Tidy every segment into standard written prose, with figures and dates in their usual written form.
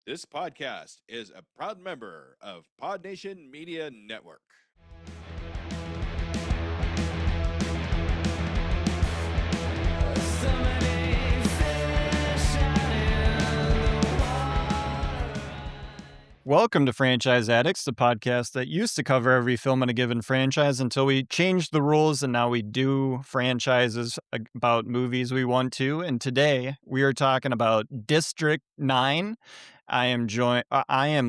This podcast is a proud member of Pod Nation Media Network. Welcome to Franchise Addicts, the podcast that used to cover every film in a given franchise until we changed the rules and now we do franchises about movies we want to. And today we are talking about District 9. I am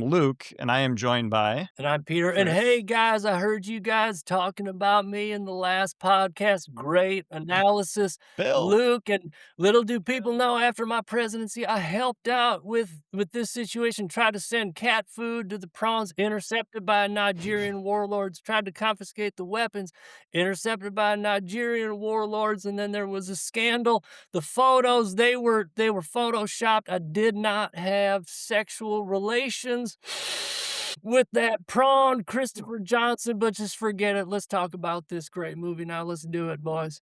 Luke, and I am joined by... And I'm Peter. And Chris. hey, guys, I heard you guys talking about me in the last podcast. Great analysis, Bill. Luke. And little do people know, after my presidency, I helped out with this situation, tried to send cat food to the prawns, intercepted by Nigerian warlords, tried to confiscate the weapons, intercepted by Nigerian warlords, and then there was a scandal. The photos, they were photoshopped. I did not have sexual relations with that prawn Christopher Johnson, but just forget it. Let's talk about this great movie now. Let's do it, boys.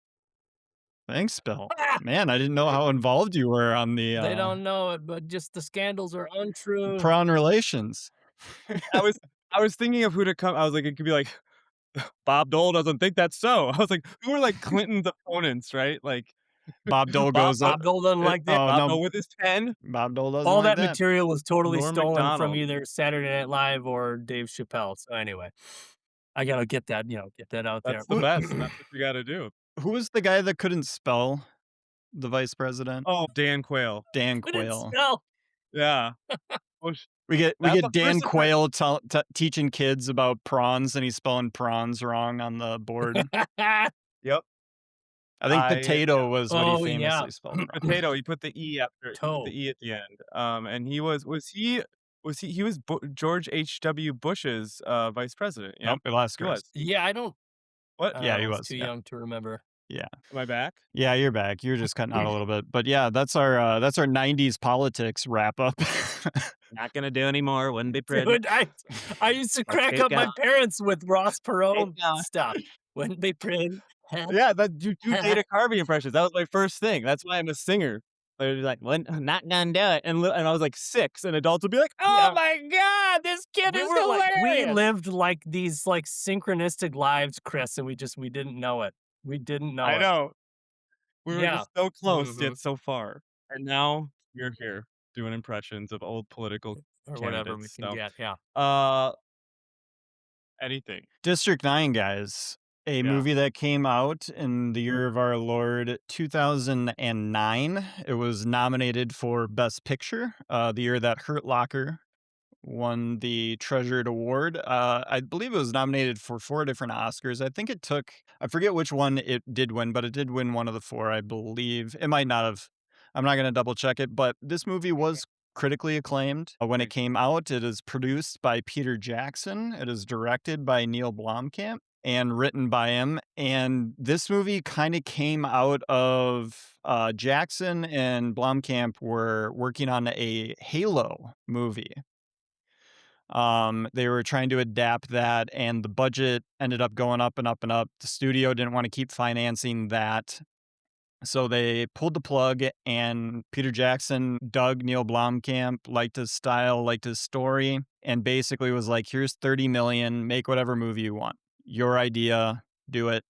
Thanks, Bill. Man, I didn't know how involved you were on the They don't know it, but just the scandals are untrue. prawn relations. I was thinking of who to come. I was like, it could be like Bob Dole doesn't think that's so. I was like, who are like Clinton's opponents, right? Like Bob Dole goes Bob Dole doesn't like that. Oh, Bob no. Dole with his pen. Bob Dole doesn't All like that material was totally Norm stolen from Macdonald. either Saturday Night Live or Dave Chappelle. So anyway, I gotta get that out That's there. the best. That's what you got to do. Who was the guy that couldn't spell the vice president? Oh, Dan Quayle. Dan Couldn't Quayle. spell. Yeah. We get That's the Dan first time- Quayle teaching kids about prawns, and he's spelling prawns wrong on the board. Yep. I think I- potato was what Oh, he famously yeah. spelled wrong. Potato. He put the E after Toe. the E at the end. And he was George H.W. Bush's vice president. Yeah. Nope, last He was. Yeah, I don't. What? I Yeah, don't he know, was, it's too yeah. young to remember. Am I back? Yeah, you're back. You're just cutting out a little bit, but yeah, that's our '90s politics wrap up. Not gonna do anymore. Wouldn't be pretty. Dude, I used to crack keep up my going. parents with Ross Perot Keep going. stuff. Wouldn't be pretty. Yeah, that you do Dana Carvey impressions. That was my first thing. That's why I'm a singer. They're like, well, not gonna do it, and I was like 6, and adults would be like, "Oh Yeah. my god, this kid is We hilarious." lived like these like synchronistic lives, Chris, and we didn't know it. We didn't know I it. know. We were Yeah. just so close Mhm. yet so far, and now you're here doing impressions of old political Or whatever we candidates, can so. get. Yeah. Anything. District 9, guys, a Yeah. movie that came out in the year of our Lord 2009. It was nominated for Best Picture, the year that Hurt Locker won the Treasured Award. I believe it was nominated for 4 different Oscars. I think I forget which one it did win, but it did win one of the 4, I believe. It might not have. I'm not going to double check it, but this movie was critically acclaimed when it came out. It is produced by Peter Jackson. It is directed by Neill Blomkamp and written by him. And this movie kind of came out of Jackson and Blomkamp were working on a Halo movie. They were trying to adapt that, and the budget ended up going up and up and up. The studio didn't want to keep financing that, so they pulled the plug, and Peter Jackson dug Neill Blomkamp, liked his style, liked his story, and basically was like, here's $30 million, make whatever movie you want. Your idea, do it.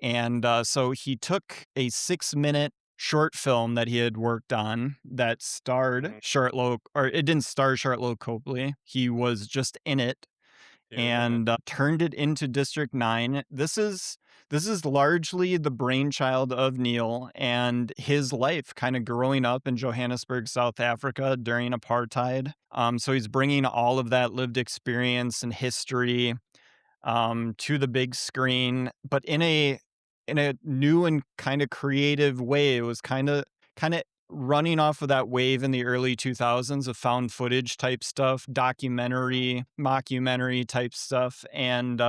And so he took a 6-minute short film that he had worked on that starred it didn't star Charlotte Copley. He was just in it, and turned it into District 9. This is largely the brainchild of Neill and his life kind of growing up in Johannesburg, South Africa during apartheid. So he's bringing all of that lived experience and history to the big screen, but in a new and kind of creative way. It was kind of running off of that wave in the early 2000s of found footage type stuff, documentary, mockumentary type stuff, and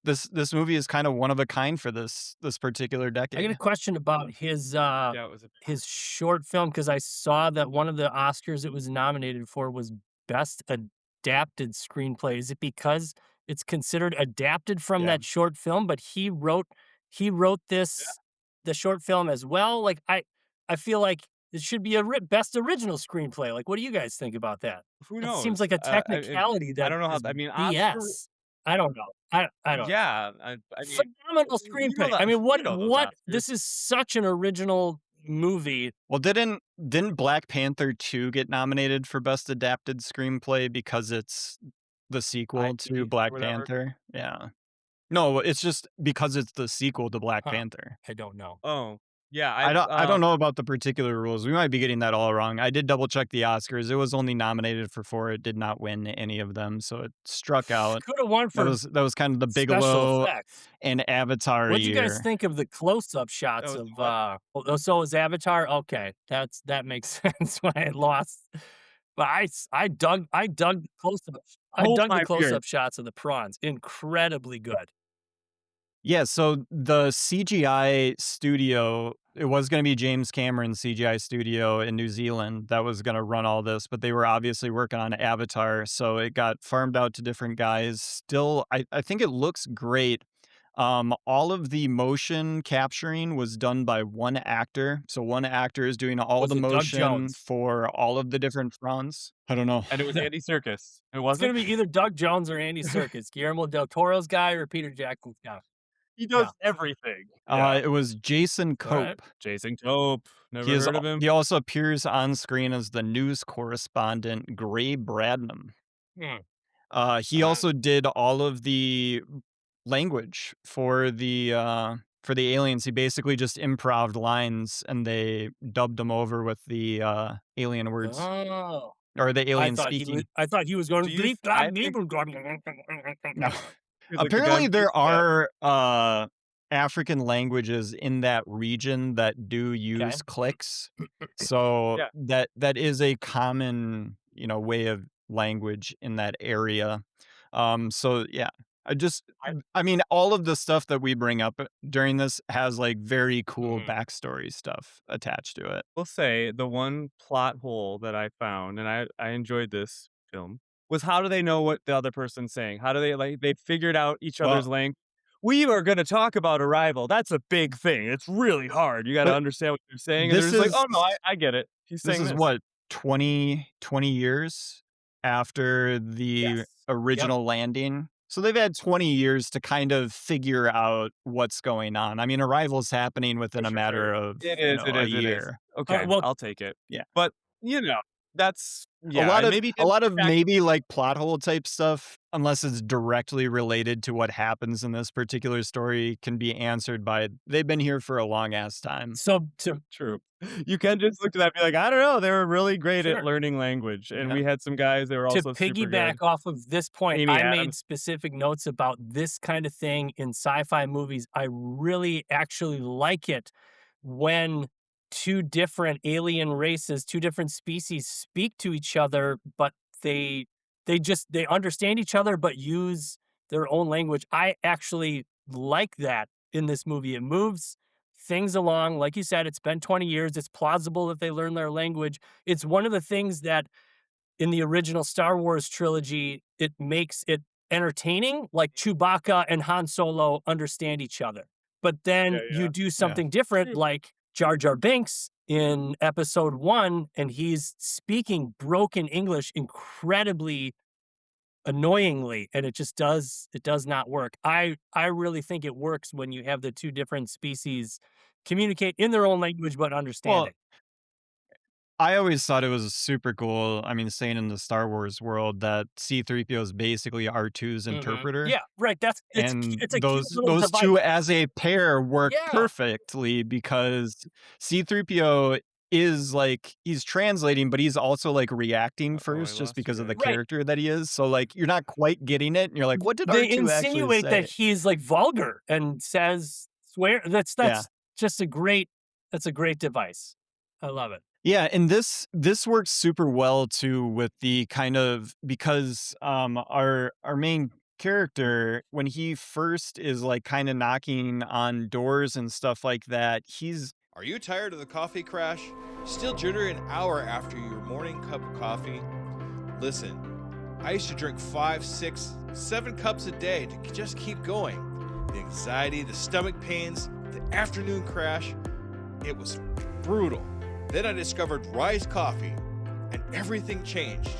this movie is kind of one of a kind for this particular decade. I got a question about his Yeah, it was a his short film, because I saw that one of the Oscars it was nominated for was Best Adapted Screenplay. Is it because it's considered adapted from Yeah. that short film, but he wrote this the short film as well? Like I feel like It should be a best original screenplay. Like, what do you guys think about that? Who That seems knows? like a technicality I that don't know how. is I mean, Oscar. BS. I don't know. I don't. Yeah, I mean, Phenomenal you know screenplay. I that. mean, You know those what? Oscars. This is such an original movie. Well, didn't Black Panther 2 get nominated for Best Adapted Screenplay because it's the sequel to IP Black or whatever. Panther? Yeah. No, it's just because it's the sequel to Black Huh. Panther. I don't know. Oh, yeah. I don't know about the particular rules. We might be getting that all wrong. I did double check the Oscars. It was only nominated for 4. It did not win any of them, so it struck out. Could have won for That was kind of the special Bigelow effects. and Avatar What'd you guys year. think of the close-up shots was of? what? Oh, so was Avatar. Okay, that makes sense. When I lost, but I dug the close-up. I Hold dug my the beer. close-up shots of the prawns. Incredibly good. Yeah, so the CGI studio, it was going to be James Cameron's CGI studio in New Zealand that was going to run all this, but they were obviously working on Avatar, so it got farmed out to different guys. Still, I think it looks great. All of the motion capturing was done by one actor. So one actor is doing all Was the it Doug motion Jones? for all of the different fronts. I don't know. And it was Andy Serkis. It It's gonna wasn't. be either Doug Jones or Andy Serkis, Guillermo del Toro's guy or Peter Jackson's guy. He does everything. It was Jason Cope. Alright. Jason Cope. Never heard of him. He also appears on screen as the news correspondent Gray Bradnam. He also did all of the language for the aliens. He basically just improv'd lines and they dubbed them over with the alien words Oh, or the I alien thought speaking. he was going Do you bleep I blop think- bleep. No. He's like the Apparently gun- there yeah. are African languages in that region that do use clicks. So Yeah. that is a common, way of language in that area. So yeah, I mean, all of the stuff that we bring up during this has like very cool backstory stuff attached to it. We'll say the one plot hole that I found, and I enjoyed this film, was how do they know what the other person's saying? How do they figured out each other's language? We are going to talk about Arrival. That's a big thing. It's really hard. You got to But understand what they're saying. And this they're just like, is- oh no, I get it. He's This saying is this. what 20 years after the Yes. original landing. So they've had 20 years to kind of figure out what's going on. I mean, Arrival's happening within a matter of It is. a year. Okay, well- I'll take it. Yeah. But that's a lot of maybe maybe like plot hole type stuff, unless it's directly related to what happens in this particular story, can be answered by they've been here for a long ass time. So true. You can just look at that and be like, I don't know. They were really great Sure. at learning language. And Yeah. we had some guys that were to also super piggyback good. off of this point, Amy I made Adams. specific notes about this kind of thing in sci-fi movies. I really actually like it when two different alien races, two different species speak to each other, but they understand each other but use their own language. I actually like that in this movie. It moves things along. Like you said, it's been 20 years. It's plausible that they learn their language. It's one of the things that in the original Star Wars trilogy, it makes it entertaining, like Chewbacca and Han Solo understand each other. But then you do something different, like Jar Jar Binks in episode 1, and he's speaking broken English incredibly annoyingly, and it does not work. I really think it works when you have the two different species communicate in their own language but understand it. I always thought it was super cool. I mean, staying in the Star Wars world, that C-3PO is basically R2's interpreter. Yeah, right. It's a those cute little device. two as a pair work Yeah. perfectly because C-3PO is like he's translating, but he's also like reacting I first just lost you because of the guys. Right. character that he is. So like you're not quite getting it, and you're like, what did They R2 actually insinuate say? that he's like vulgar and says swear. That's just a great device. I love it. Yeah, and this works super well too with the kind of because our main character, when he first is like kind of knocking on doors and stuff like that, he's Are you tired of the coffee crash? Still jittery an hour after your morning cup of coffee? Listen, I used to drink 5, 6, 7 cups a day to just keep going. The anxiety, the stomach pains, the afternoon crash, it was brutal. Then I discovered Rise Coffee, and everything changed.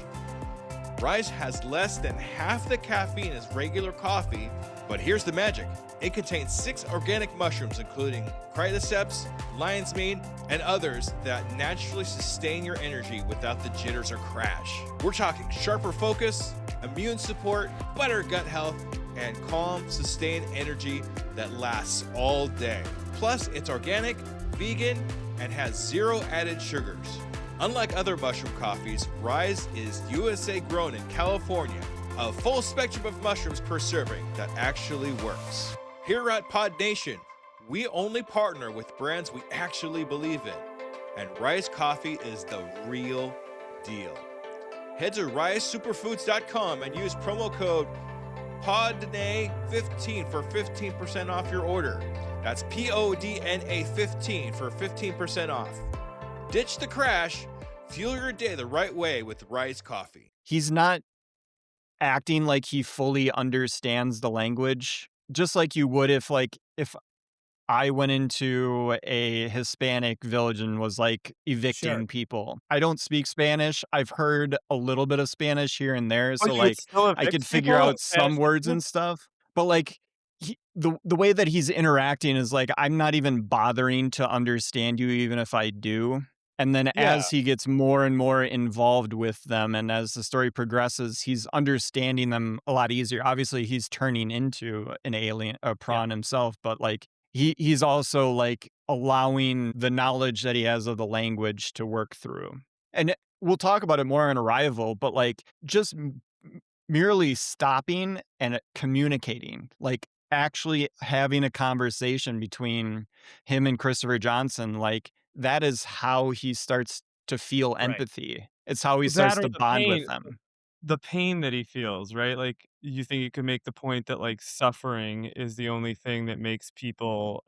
Rise has less than half the caffeine as regular coffee, but here's the magic. It contains 6 organic mushrooms, including cordyceps, lion's mane, and others that naturally sustain your energy without the jitters or crash. We're talking sharper focus, immune support, better gut health, and calm, sustained energy that lasts all day. Plus, it's organic, vegan, and has 0 added sugars. Unlike other mushroom coffees, Rise is USA grown in California, a full spectrum of mushrooms per serving that actually works. Here at Pod Nation, we only partner with brands we actually believe in, and Rise Coffee is the real deal. Head to risesuperfoods.com and use promo code PODNA15 for 15% off your order. That's PODNA 15 for 15% off. Ditch the crash, fuel your day the right way with Rise Coffee. He's not acting like he fully understands the language, just like you would if I went into a Hispanic village and was like evicting Sure. people. I don't speak Spanish. I've heard a little bit of Spanish here and there, Oh, so you would like still I could evict figure people? out some Spanish words speaking? and stuff. But like the way that he's interacting is like I'm not even bothering to understand you, even if I do. And then Yeah. as he gets more and more involved with them, and as the story progresses, he's understanding them a lot easier. Obviously, he's turning into an alien, a prawn himself, but like he's also like allowing the knowledge that he has of the language to work through. And we'll talk about it more on Arrival, but like just merely stopping and communicating, like actually having a conversation between him and Christopher Johnson, like that is how he starts to feel Right. empathy. It's how he That starts or to the bond with pain them. the pain that he feels, right? Like, you think you could make the point that, like, suffering is the only thing that makes people,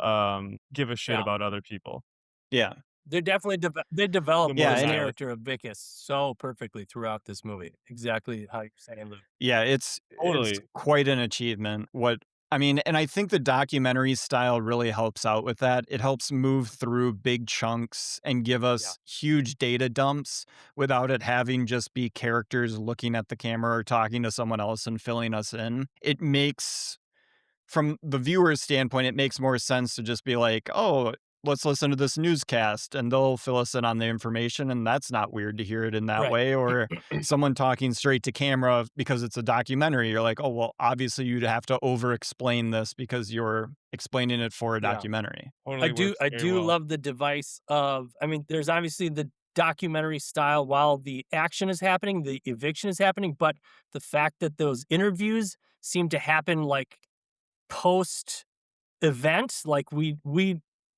give a shit Yeah. about other people. Yeah. They definitely they develop The more this and- valid. character of Vicus so perfectly throughout this movie. Exactly how you're saying, Luke. Yeah, it's Totally. quite an achievement. And I think the documentary style really helps out with that. It helps move through big chunks and give us huge data dumps without it having just be characters looking at the camera or talking to someone else and filling us in. It makes, from the viewer's standpoint, it makes more sense to just be like, oh, let's listen to this newscast and they'll fill us in on the information. And that's not weird to hear it in that Right. way. Or someone talking straight to camera because it's a documentary. You're like, oh, well, obviously you'd have to over explain this because you're explaining it for a Yeah. documentary. Totally works I very do well. love the device of, I mean, there's obviously the documentary style while the action is happening, the eviction is happening, but the fact that those interviews seem to happen like post event, like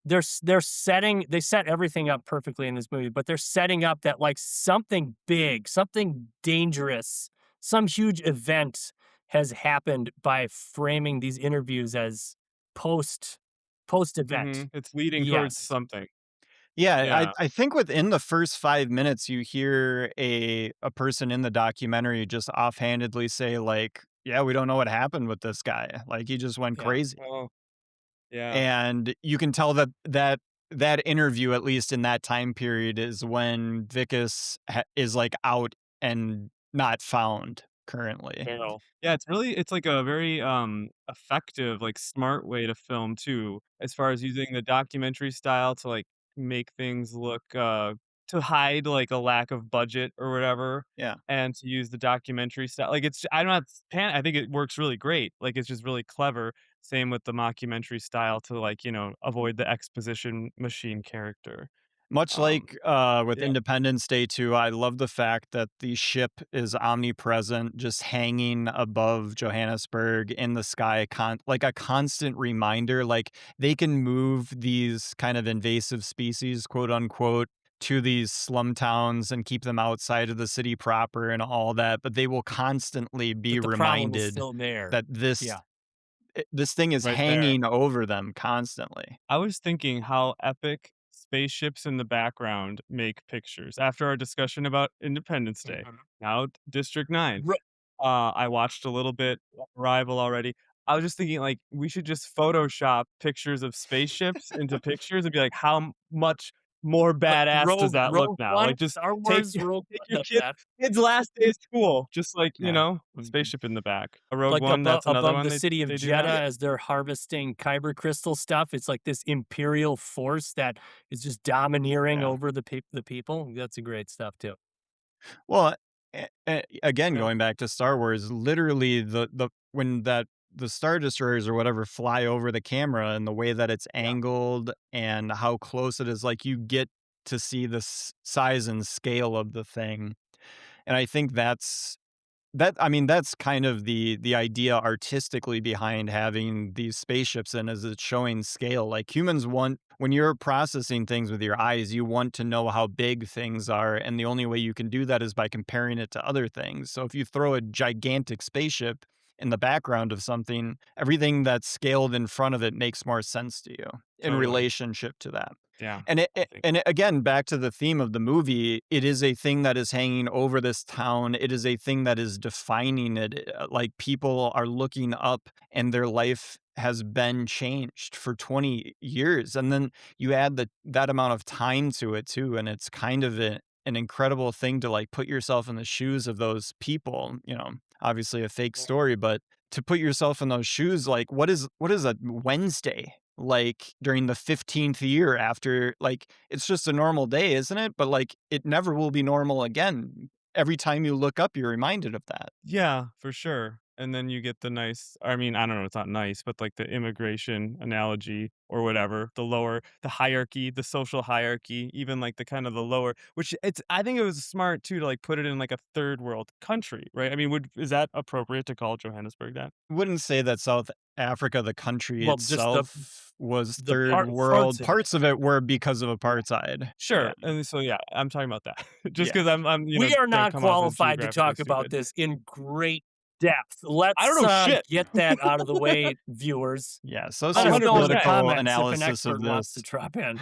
they're setting, they set everything up perfectly in this movie, but they're setting up that like something big, something dangerous, some huge event has happened by framing these interviews as post event. Mhm. It's leading towards Yes. something. Yeah, Yeah. I think within the first 5 minutes, you hear a person in the documentary just offhandedly say, like, yeah, we don't know what happened with this guy. Like, he just went Yeah. crazy. Oh, yeah. And you can tell that interview, at least in that time period, is when Vicus is like out and not found currently. Barrel. Yeah, it's like a very, effective, like, smart way to film too, as far as using the documentary style to, like, make things look, to hide, like, a lack of budget or whatever, Yeah. and to use the documentary style. Like, I'm not I think it works really great. Like, it's just really clever. Same with the mockumentary style to, like, avoid the exposition machine character. Much Um, like with yeah. Independence Day 2, I love the fact that the ship is omnipresent, just hanging above Johannesburg in the sky, like a constant reminder. Like they can move these kind of invasive species, quote unquote, to these slum towns and keep them outside of the city proper and all that, but they will constantly be But the problem is reminded still there. that Yeah. this thing is Right there. hanging over them constantly. I was thinking how epic spaceships in the background make pictures after our discussion about Independence Day. Now District 9. Ri- I watched a little bit of Arrival already. I was just thinking, like, we should just Photoshop pictures of spaceships into pictures and be like, how much more But badass does that look Rogue now? One, Like, just Star take Wars, Rogue take One your does kid that. kid's last day of school, just like, you Yeah. know, a spaceship in the back. A Rogue Like One, that's another above one the city of they do Jeddah now? as they're harvesting kyber crystal stuff. It's like this imperial force that is just domineering Yeah. over the people. That's a great stuff too. Well, again, Yeah. going back to Star Wars, literally the when that the Star Destroyers or whatever fly over the camera and the way that it's Yeah. angled and how close it is, like you get to see the size and scale of the thing. And I think I mean, that's kind of the idea artistically behind having these spaceships in is it's showing scale. Like humans want when you're processing things with your eyes, you want to know how big things are, and the only way you can do that is by comparing it to other things. So if you throw a gigantic spaceship in the background of something, everything that's scaled in front of it makes more sense to you in Totally. relationship to that. Yeah. And I think again, back to the theme of the movie, it is a thing that is hanging over this town. It is a thing that is defining it. Like people are looking up and their life has been changed for 20 years. And then you add that amount of time to it too. And it's kind of an incredible thing to like put yourself in the shoes of those people, obviously a fake story, but to put yourself in those shoes, like what is a Wednesday like during the 15th year after, like it's just a normal day, isn't it? But like it never will be normal again. Every time you look up, you're reminded of that. Yeah, for sure. And then you get the nice, I mean, I don't know, it's not nice, but like the immigration analogy or whatever, the hierarchy, the social hierarchy, even like the kind of the lower, which I think it was smart too to like put it in like a third world country, right? I mean, is that appropriate to call Johannesburg that? Wouldn't say that South Africa, the country Well, just itself, was the third parts world. of it. Parts of it were because of apartheid. Sure. Yeah. And so, yeah, I'm talking about that. Just Yeah. because I'm, We are don't not come off as qualified to talk geographically about stupid. this in great depth. Let's I don't know shit. get that out of the way, viewers. Yeah. Let us know in the 100% comments if an analysis expert of wants to this. drop in.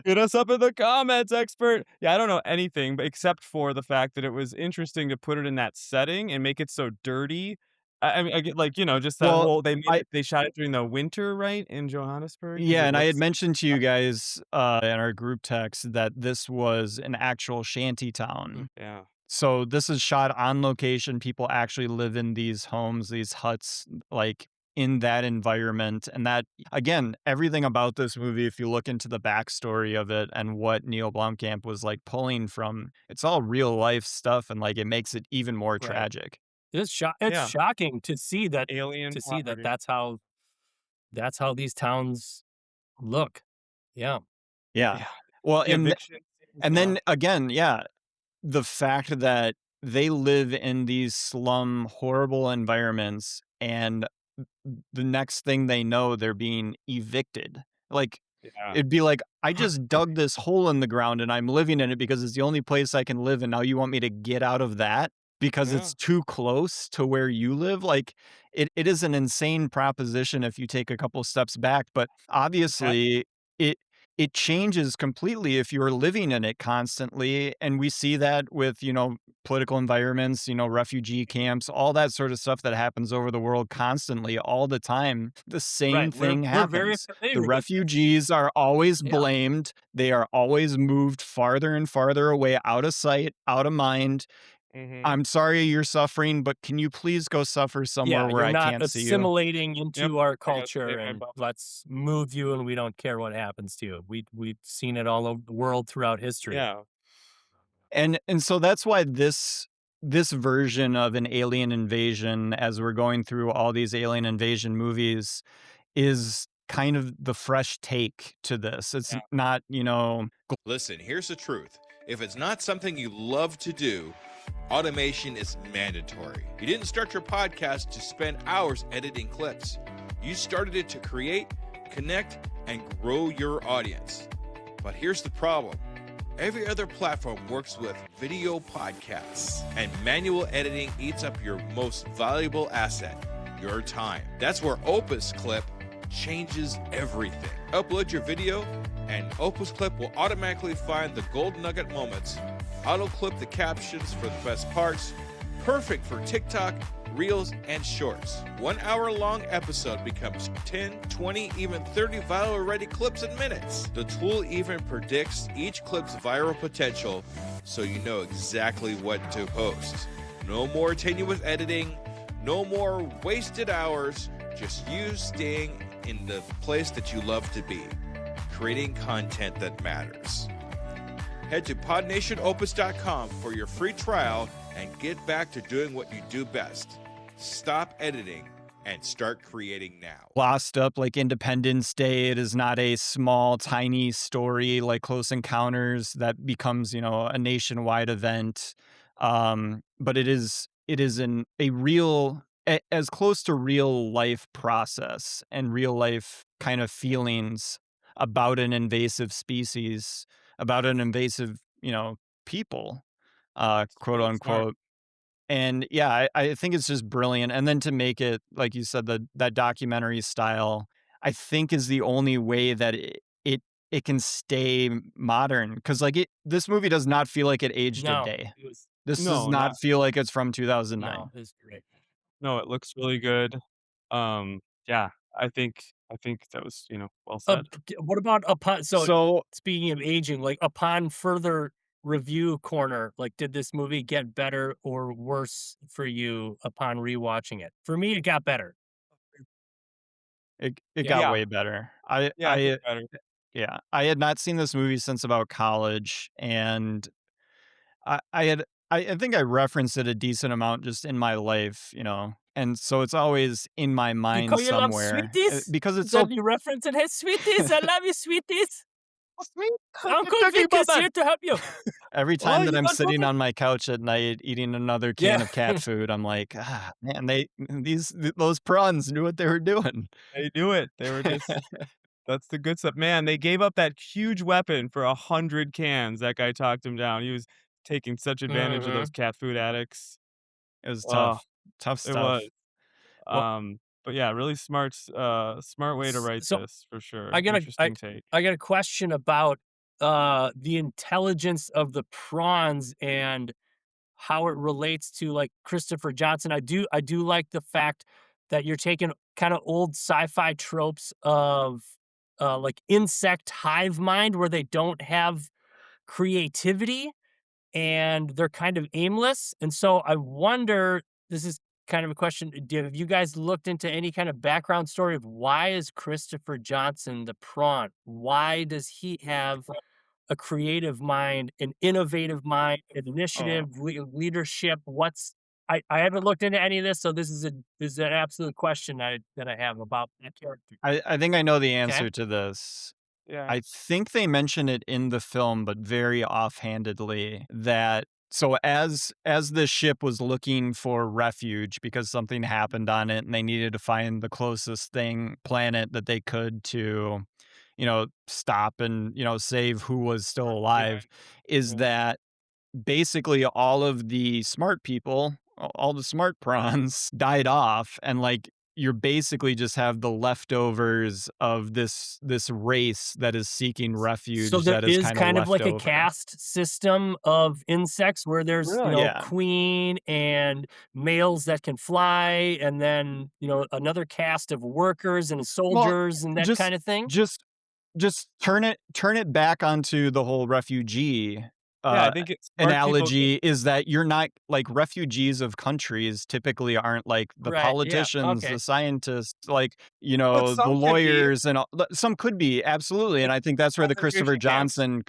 Hit us up in the comments, expert. Yeah, I don't know anything, but except for the fact that it was interesting to put it in that setting and make it so dirty. I mean, I get like, just that Well, whole they shot it during the winter, right, in Johannesburg? 'Cause yeah, it and I had looks mentioned to you guys in our group text that this was an actual shanty town. yeah. So this is shot on location. People actually live in these homes, these huts, like in that environment. And that, again, everything about this movie, if you look into the backstory of it and what Neill Blomkamp was like pulling from, it's all real life stuff. And like it makes it even more Right. tragic. It's Yeah. shocking to see that Alien property. that's how these towns look. Yeah. Yeah. Yeah. Well, The and eviction scenes, and yeah. then again, yeah, the fact that they live in these slum, horrible environments, and the next thing they know, they're being evicted. Like, Yeah. it'd be like, I just dug this hole in the ground and I'm living in it because it's the only place I can live. And now you want me to get out of that because Yeah. it's too close to where you live? Like, it is an insane proposition if you take a couple steps back. But obviously, it it changes completely if you're living in it constantly. And we see that with, political environments, refugee camps, all that sort of stuff that happens over the world constantly, all the time. The same Right. thing We're very happens. familiar The with this. refugees are always Yeah. blamed. They are always moved farther and farther away, out of sight, out of mind. Mhm. I'm sorry you're suffering, but can you please go suffer somewhere Yeah, where you're I not can't see you? assimilating into our I gotta culture, save my and bubble. let's move you, and we don't care what happens to you. We've seen it all over the world throughout history. Yeah. And so that's why this version of an alien invasion, as we're going through all these alien invasion movies, is kind of the fresh take to this. It's Yeah. not, Listen, here's the truth. If it's not something you love to do, automation is mandatory. You didn't start your podcast to spend hours editing clips. You started it to create, connect, and grow your audience. But here's the problem. Every other platform works with video podcasts, and manual editing eats up your most valuable asset, your time. That's where Opus Clip changes everything. Upload your video, and Opus Clip will automatically find the gold nugget moments, auto clip the captions for the best parts, perfect for TikTok, reels, and shorts. 1 hour long episode becomes 10, 20, even 30 viral ready clips in minutes. The tool even predicts each clip's viral potential so you know exactly what to post. No more tenuous editing, no more wasted hours, just you staying in the place that you love to be, creating content that matters. Head to podnationopus.com for your free trial and get back to doing what you do best. Stop editing and start creating now. Glossed up like Independence Day. It is not a small, tiny story like Close Encounters that becomes, a nationwide event. But a real, as close to real life process and real life kind of feelings about an invasive species, about an invasive, people, It's quote really smart. unquote. And yeah, I think it's just brilliant. And then to make it, like you said, that documentary style, I think is the only way that it can stay modern. Because this movie does not feel like it aged a No, day. it was This does No, not not feel like it's from no, 2009. it was great. no, it looks really good. Yeah, I think that was, well said. What about upon so So speaking of aging, like upon further review corner, like did this movie get better or worse for you upon rewatching it? For me, it got better. it Yeah. got Yeah. way better. I Yeah, I think I better. yeah, I had not seen this movie since about college, and I think I referenced it a decent amount just in my life, and so it's always in my You mind call your love somewhere, sweeties? because it's Is that so you reference it? Hey, sweeties, I love you, sweeties. Sweet Uncle cookie Vic is butter. here to help you. every Oh, time that you I'm want sitting cookie? on my couch at night eating another can Yeah. of cat food, I'm like, "Ah, man, those prawns knew what they were doing." They do it. They were just that's the good stuff. Man, they gave up that huge weapon for 100 cans. That guy talked him down. He was taking such advantage of those Mhm. cat food addicts. It was Oh, tough. Tough it was. stuff. Well, But yeah, really smart way to S write so this for I sure. got a Interesting take. I got a question about, the intelligence of the prawns and how it relates to, like, Christopher Johnson. I do like the fact that you're taking kinda old sci-fi tropes of, like, insect hive mind where they don't have creativity and they're kind of aimless, and so I wonder, this is kind of a question, have you guys looked into any kind of background story of why is Christopher Johnson the prawn? Why does he have a creative mind, an innovative mind, an oh, initiative, leadership? I haven't looked into any of this, so this is an absolute question that I have about that character. I think I know the Okay. answer to this. Yeah. I think they mention it in the film, but very offhandedly, that so as the ship was looking for refuge because something happened on it and they needed to find the closest planet that they could to, stop and, save who was still Yeah. alive, is Yeah. that basically all of the smart people, all the smart prawns died off, and you're basically just have the leftovers of this race that is seeking So refuge there that is is kind of kind of left like a over. caste system of insects where there's, Really? Yeah. queen and males that can fly, and then, another caste of workers and Well, soldiers and that just kind of thing? just just turn it back onto the whole refugee Yeah, I uh think it's smart people get analogy, is that you're not like refugees of countries typically aren't like the Right, yeah, politicians, okay. the scientists, but the some could be. lawyers and some could be, absolutely, and I think that's where the Christopher Concentration camps. Johnson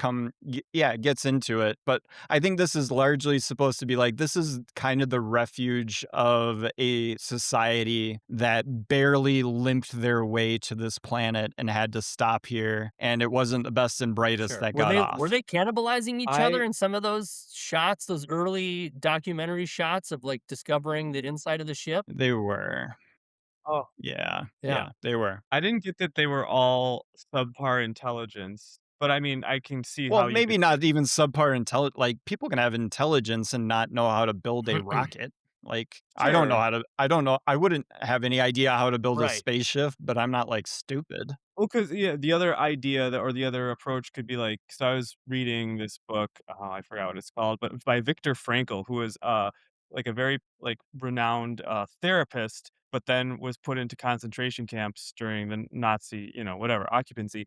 gets into it. But I think this is largely supposed to be like, this is kind of the refuge of a society that barely limped their way to this planet and had to stop here, and it wasn't the best and brightest Sure. that Were got they off. cannibalizing each other I in some of those shots, those early documentary shots of, like, discovering the inside of the ship? They were. oh, Yeah, Yeah. yeah, they were. I didn't get that they were all subpar intelligence, but I mean, I can see Well, how you maybe could say not even subpar like, people can have intelligence and not know how to build a rocket. Like, sure. I don't know, I wouldn't have any idea how to build a Right. spaceship, but I'm not, like, stupid. Well, because yeah, the other idea that or the other approach could be like, so I was reading this book, oh, I forgot what it's called, but it's by Viktor Frankl, who was like a very like renowned therapist, but then was put into concentration camps during the Nazi, whatever occupancy.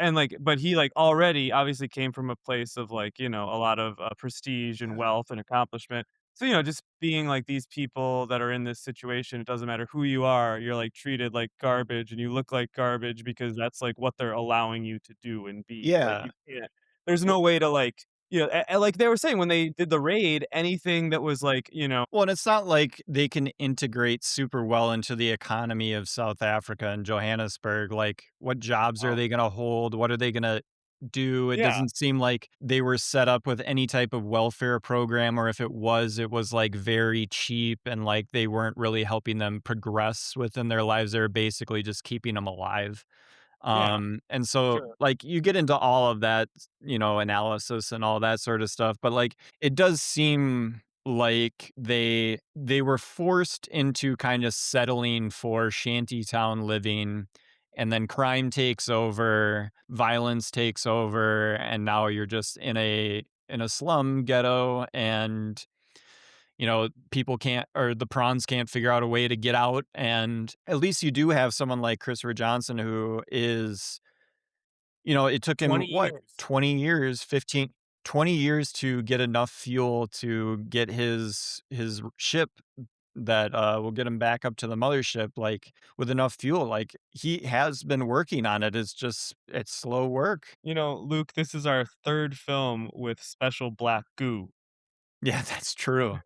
And like, but he like already obviously came from a place of like a lot of prestige and Yeah. wealth and accomplishment. So just being like these people that are in this situation, it doesn't matter who you are, you're like treated like garbage, and you look like garbage because that's like what they're allowing you to do and be. Like Yeah. you can't. There's no way to like like they were saying when they did the raid, anything that was like, Well, and it's not like they can integrate super well into the economy of South Africa and Johannesburg. Like, what jobs are oh, they going to hold? What are they going to do? It yeah, doesn't seem like they were set up with any type of welfare program, or if it was like very cheap and like they weren't really helping them progress within their lives. They were basically just keeping them alive. yeah, And so sure. like you get into all of that, analysis and all that sort of stuff, but like it does seem like they were forced into kind of settling for shantytown living, and then crime takes over, violence takes over, and now you're just in a slum ghetto, and people can't, or the prawns can't figure out a way to get out. And at least you do have someone like Christopher Johnson who is, it took him 20 what, years. 20 years, 15, 20 years to get enough fuel to get his ship that will get him back up to the mothership, like with enough fuel. Like he has been working on it. It's slow work. Luke, this is our third film with special black goo. Yeah, that's true.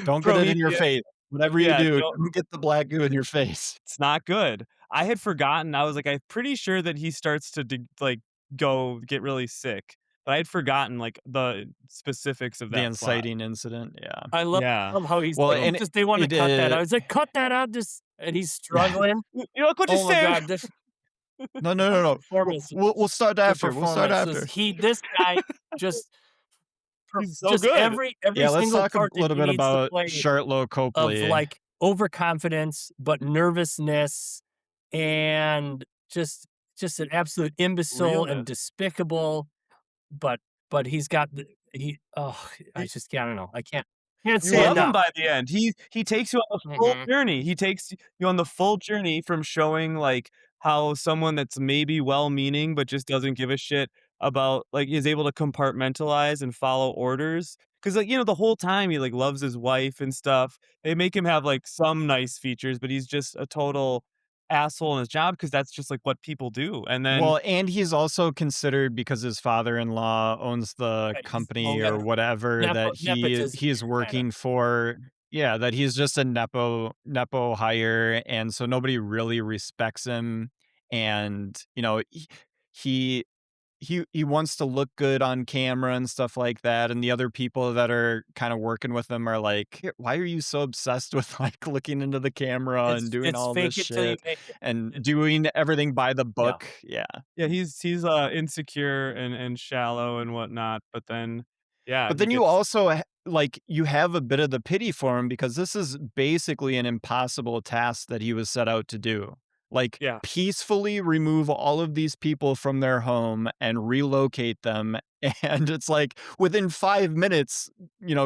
Don't get From it in each, your yeah, face. Whatever you yeah, do, don't, don't get the black goo in your face. it's not good. I had forgotten. I was like, I'm pretty sure that he starts to like go get really sick, but I had forgotten like the specifics of The that plot. inciting incident, yeah. Yeah. Love how he's Well, like, and just they want to it, cut that out. I was like, cut that out, just and he's struggling. Look what you Oh my saying. god, this no, no, no, no. performance, We'll start the after. We'll start performances. after. This guy just He's so just good. every Yeah, let's single talk a part that little he bit needs to about play Charlotte of Copley. like overconfidence, but nervousness and just an absolute imbecile and Realness. despicable. But he's got I just I don't know. I can't You say love him enough. by the end. He takes you on the full Mhm. journey. He takes you on the full journey from showing, like, how someone that's maybe well-meaning, but just doesn't give a shit about like, is able to compartmentalize and follow orders. 'Cause, like, the whole time he, like, loves his wife and stuff. They make him have, like, some nice features, but he's just a total asshole in his job because that's just, like, what people do. And then Well, and he's also considered, because his father-in-law owns the Right, he's company or yeah, whatever, that nepotism he is here, kinda. working for. Yeah, that he's just a nepo hire, and so nobody really respects him. And he he wants to look good on camera and stuff like that, and the other people that are kind of working with him are like, Why are you so obsessed with like looking into the camera and doing It's all this fake it till you shit make it. and It's doing everything by the yeah. book?" Yeah. yeah, he's insecure and shallow and whatnot, but then, yeah, But he then you gets also like you have a bit of the pity for him, because this is basically an impossible task that he was set out to do. Like, yeah. peacefully remove all of these people from their home and relocate them. And it's like within 5 minutes,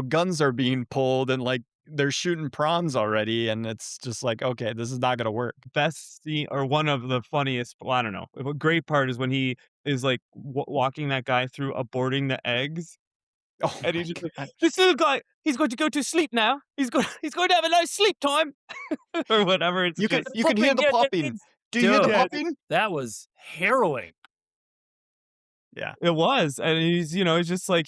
guns are being pulled and like they're shooting prawns already. And it's just like, okay, this is not going to work. Best scene or one of the funniest, well, I don't know. A great part is when he is like walking that guy through aborting the eggs, Oh and my he's just like, God. "This little guy, he's going to go to sleep now. He's going to have a nice sleep time," or whatever. It's just You could hear Flipping the get the popping. kids. Do you hear the Dude, yeah, popping? that was harrowing. Yeah. it was, and he's just like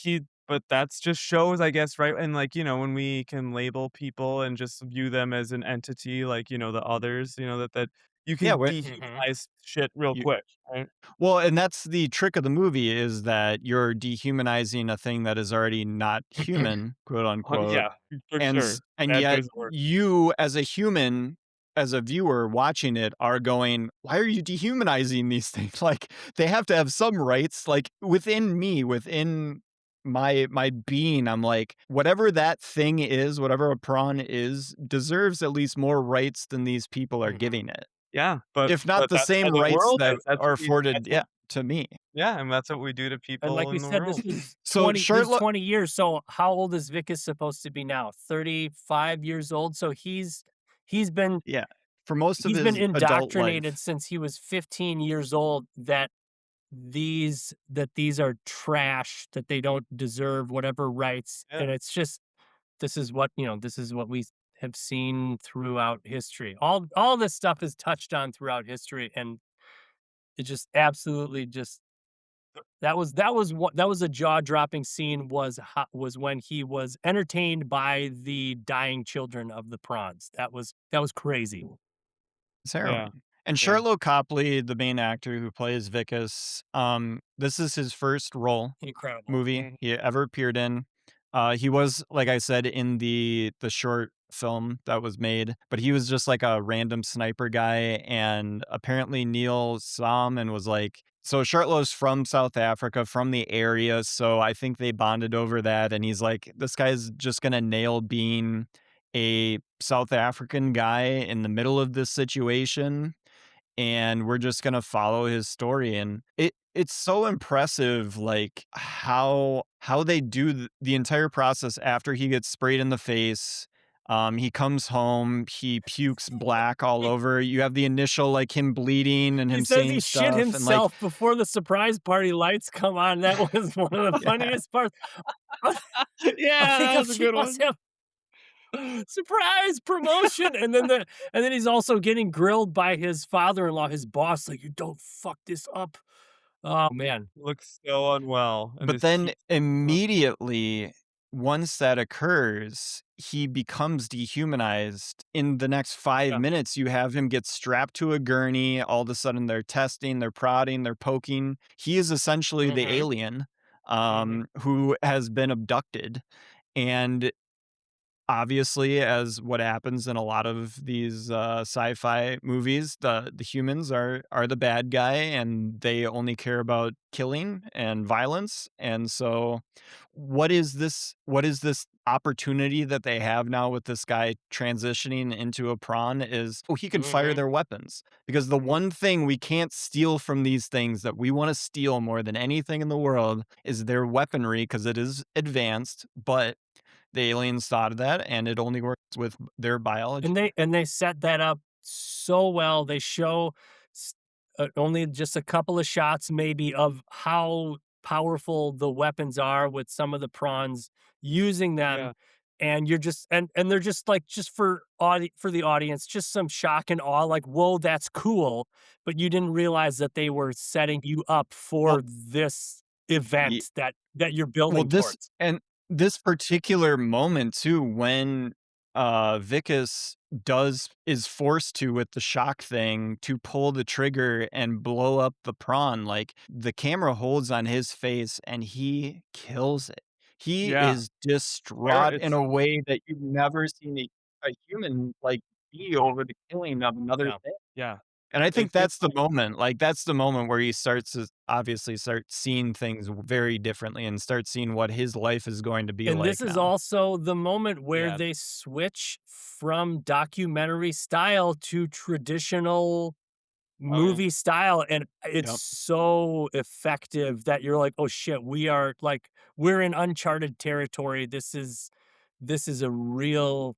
but that's just shows, I guess, right? And like when we can label people and just view them as an entity, like the others, that you Yeah. can Mhm. dehumanize shit real You, quick, right? Well, and that's the trick of the movie, is that you're dehumanizing a thing that is already not human, quote unquote. Yeah, for sure. And Bad yet choice of word. you as a human, as a viewer watching it, are going, why are you dehumanizing these things? Like, they have to have some rights. Like, within me, within my being, I'm like, whatever that thing is, whatever a prawn is, deserves at least more rights than these people are Mhm. giving it. Yeah, If not but the that's how same the rights world that is. That's are what we afforded, that's what yeah, to me. Yeah, and that's what we do to And like people we in the said, this world. is So 20 this is Shirtlo 20 years, so how old is Vickers supposed to be now? 35 years old? So he's been yeah, for most of he's been his adult indoctrinated life. since he was 15 years old that these are trash, that they don't deserve whatever rights, Yeah. and it's just this is what, this is what we have seen throughout history. All this stuff is touched on throughout history, and it just absolutely just that was a jaw-dropping scene was when he was entertained by the dying children of the prawns. That was crazy. It's Yeah. harrowing. And Yeah. Shirtlo Copley, the main actor who plays Vicus, this is his first role Incredible. movie Mhm. he ever appeared in. He was, like I said, in the short film that was made, but he was just like a random sniper guy. And apparently Neil saw him and was like, so Shirtlo's from South Africa, from the area. So I think they bonded over that. And he's like, this guy's just gonna nail being a South African guy in the middle of this situation, and we're just gonna follow his story. And it's so impressive, like how they do the entire process after he gets sprayed in the face. He comes home, he pukes black all He over. You have the initial like him bleeding and he him says saying he shit stuff and like himself before the surprise party lights come on. That was one of the yeah. funniest parts. I I Yeah, think that of was a she good must one. have surprise promotion, and then he's also getting grilled by his father-in-law, his boss, like, "You don't fuck this up." Oh, man. Looks so unwell and But just then keeps immediately, once that occurs, he becomes dehumanized. In the next 5 Yeah. minutes, you have him get strapped to a gurney. All of a sudden, they're testing, they're prodding, they're poking. He is essentially the Mhm, alien mhm. who has been abducted. And obviously, as what happens in a lot of these sci-fi movies, the humans are the bad guy, and they only care about killing and violence. And so, what is this opportunity that they have now with this guy transitioning into a prawn? Is he can fire Mhm. their weapons, because the one thing we can't steal from these things that we want to steal more than anything in the world is their weaponry, because it is advanced. But the aliens thought of that, and it only works with their biology. And they set that up so well. They show s only just a couple of shots maybe of how powerful the weapons are with some of the prawns using them, yeah. and you're just and they're just, like, just for the audience, just some shock and awe, like, "Whoa, that's cool," but you didn't realize that they were setting you up Well, for this ye event that you're well, building towards. this particular moment too, when, Vicus is forced to, with the shock thing, to pull the trigger and blow up the prawn, like, the camera holds on his face, and he kills it. He Yeah. is There distraught in it's a way that you've never seen a human, like, be over the killing of another Yeah. thing. yeah. And I It think feels that's the moment, like, that's the moment where he starts to obviously start seeing things very differently and start seeing what his life is going to be And this like is now. also the moment where yeah. they switch from documentary style to traditional Oh, yeah. movie style, and it's Yep. so effective that you're like, "Oh shit, we're in uncharted territory. This is a real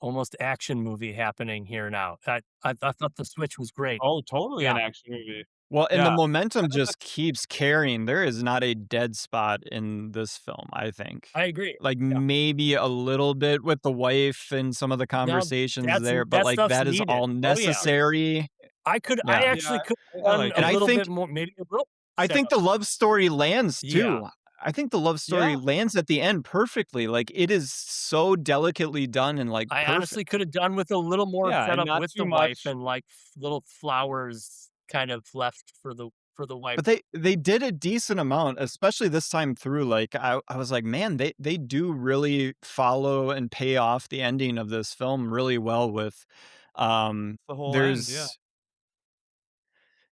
almost action movie happening here now." I thought the switch was great. Oh, totally an Yeah, action movie. Well, and the Yeah. I momentum thought that just keeps carrying. There is not a dead spot in this film, I think. I agree. Like, Yeah. maybe a little bit with the wife and some of the Now conversations there, but, that like, stuff's that is needed. all Oh, yeah. necessary. I Yeah. actually yeah, could I have done like a And it. I little think bit more, maybe a little I step think up. the love story lands Yeah. too. I think the love story Yeah. lands at the end perfectly. Like, it is so delicately done and, like, I honestly perfect. could have done with a little more Yeah, and setup not with too the wife much. and, like, little flowers kind of left for the wife. But they did a decent amount, especially this time through. Like, I was like, "Man, they do really follow and pay off the ending of this film really well with." The whole end, yeah. There's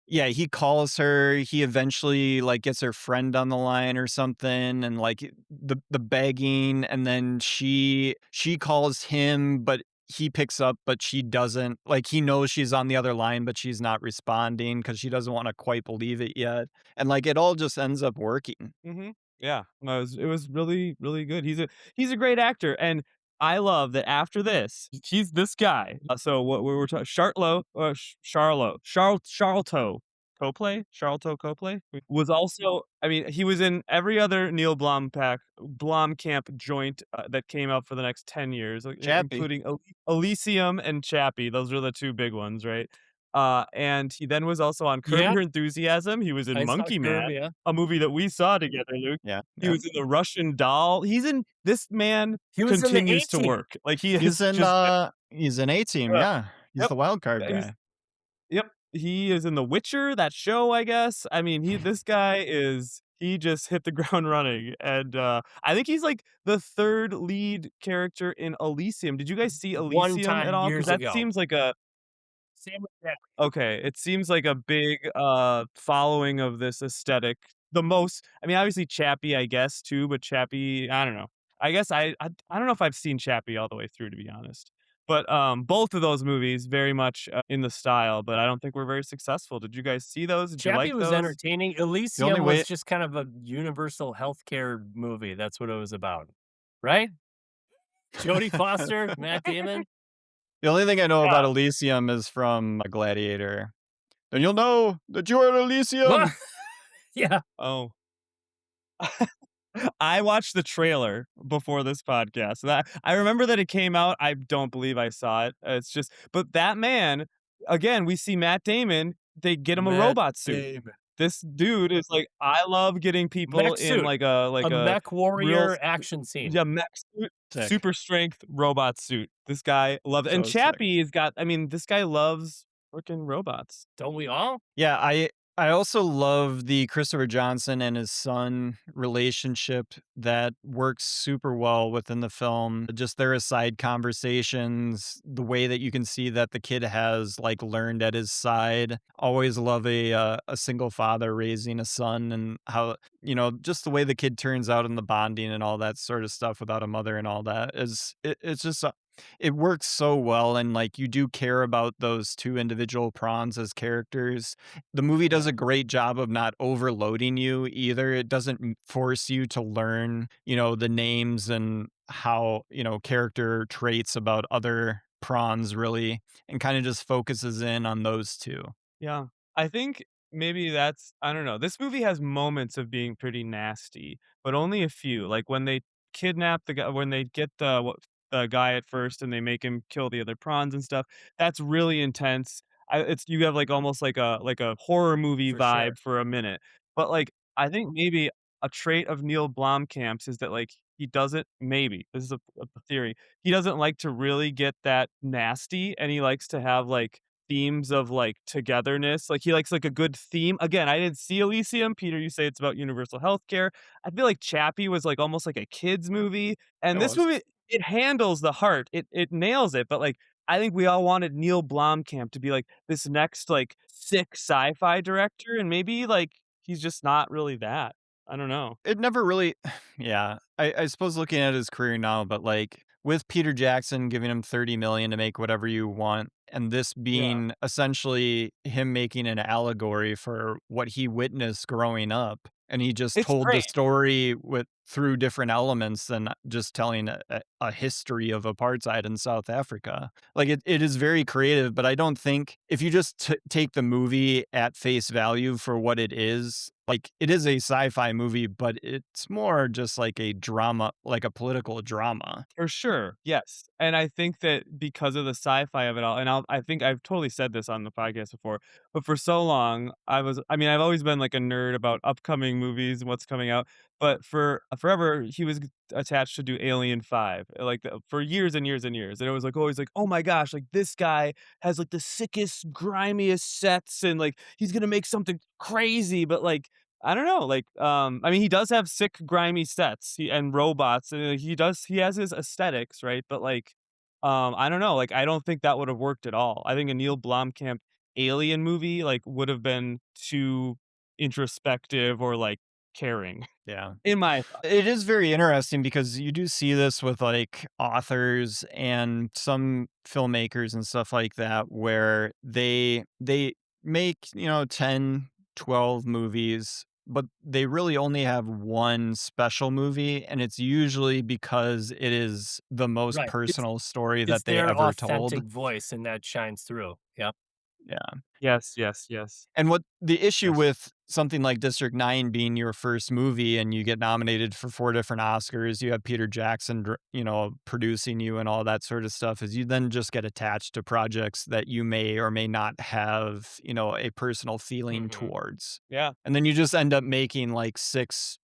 Yeah, he calls her, he eventually, like, gets her friend on the line or something, and, like, the begging, and then she calls him, but he picks up, but she doesn't. Like, he knows she's on the other line, but she's not responding because she doesn't wanna quite believe it yet, and, like, it all just ends up working. Mhm. Yeah. No, it was really, really good. He's a great actor, and I love that after this, he's this guy. So what we were talking Charlo, Charlto Copley was also, I mean, he was in every other Neill Blomkamp joint, that came out for the next 10 years, like, Chappie. including Elysium and Chappie. Those are the 2 big ones, right? And he then was also on Curb Yeah, Your Enthusiasm. He was in I saw Monkey Curb, Man, yeah. a movie that we saw together, Luke. Yeah, He yeah. was in The Russian Doll. This man He was in the continues to A-Team. work. Like, he is just He's in A-Team, uh, yeah. He's yep, the wild card he's guy. yep, he is in The Witcher, that show, I guess. I mean, this guy he just hit the ground running, and, I think he's, like, the 3rd lead character in Elysium. Did you guys see One Elysium at time all? Because years that ago. seems like a Same with that. Okay, it seems like a big, following of this aesthetic. I mean, obviously Chappie, I guess, too, but Chappie, I don't know. I guess I don't know if I've seen Chappie all the way through, to be honest. But, both of those movies very much, in the style, but I don't think were very successful. Did you guys see those? Did you Chappie like was those? entertaining. The only Elysium was way just kind of a universal healthcare movie. That's what it was about, right? Jodie Foster, Matt Damon. the only thing I know about Yeah. Elysium is from Gladiator. "Then you'll know that you are in Elysium!" Yeah, Oh. I watched the trailer before this podcast. That I remember that it came out. I don't believe I saw it. It's just, but that man, again, we see Matt Damon. They get him a Matt robot suit. Damon. This dude is like, I love getting people Mech in suit. like a A mech real warrior action scene. yeah, mech suit, Sick. super strength robot suit. This guy loves, and So sick. Chappie has got. I mean, this guy loves freaking robots. Don't we all? Yeah, I also love the Christopher Johnson and his son relationship that works super well within the film. Just their aside conversations, the way that you can see that the kid has like learned at his side. Always love a single father raising a son and how, just the way the kid turns out in the bonding and all that sort of stuff without a mother and all that it's just it works so well, and like you do care about those two individual prawns as characters. The movie does a Yeah. great job of not overloading you either. It doesn't force you to learn, the names and how, character traits about other prawns really, and kind of just focuses in on those two. Yeah. I think maybe that's, I don't know. This movie has moments of being pretty nasty, but only a few. Like when they kidnap the guy, when they get the guy at first and they make him kill the other prawns and stuff. That's really intense. It's you have like almost like a horror movie For sure. vibe for a minute. But like I think maybe a trait of Neil Blomkamp's is that like he doesn't, maybe this is a theory. He doesn't like to really get that nasty, and he likes to have like themes of like togetherness. Like he likes like a good theme. Again, I didn't see Elysium. Peter, you say it's about universal healthcare. I feel like Chappie was like almost like a kids movie, It and this was. movie, it handles the heart. It nails it. But like I think we all wanted Neil Blomkamp to be like this next like sick sci-fi director, and maybe like he's just not really that. I don't know. It never really yeah. I suppose looking at his career now, but, like, with Peter Jackson giving him 30 million to make whatever you want, and this Yeah, being essentially him making an allegory for what he witnessed growing up, and he just it's told the great story with through different elements than just telling a history of apartheid in South Africa. Like, it is very creative, but I don't think if you just take the movie at face value for what it is, like, it is a sci-fi movie, but it's more just like a drama, like a political drama. for sure. Yes, and I think that because of the sci-fi of it all, and I think I've totally said this on the podcast before, but for so long I mean, I've always been like a nerd about upcoming movies and what's coming out, but for forever he was attached to do Alien 5, like for years and years and years, and it was like always like, oh my gosh, like this guy has like the sickest, grimiest sets, and like he's gonna make something crazy, but like I don't know, like, I mean, he does have sick, grimy sets, and robots, and he has his aesthetics, right? But like, I don't know, like, I don't think that would have worked at all. I think a Neil Blomkamp Alien movie like would have been too introspective or like caring. Yeah. in my thought. It is very interesting because you do see this with like authors and some filmmakers and stuff like that where they make, 10, 12 movies, but they really only have one special movie, and it's usually because it is the most Right. personal story It's that they their ever told. authentic voice, and that shines through. Yep. Yeah. Yes, yes, yes, And what the issue yes. with something like District 9 being your first movie and you get nominated for 4 different Oscars, you have Peter Jackson, producing you and all that sort of stuff is you then just get attached to projects that you may or may not have, a personal feeling Mhm. towards. Yeah. And then you just end up making like 6,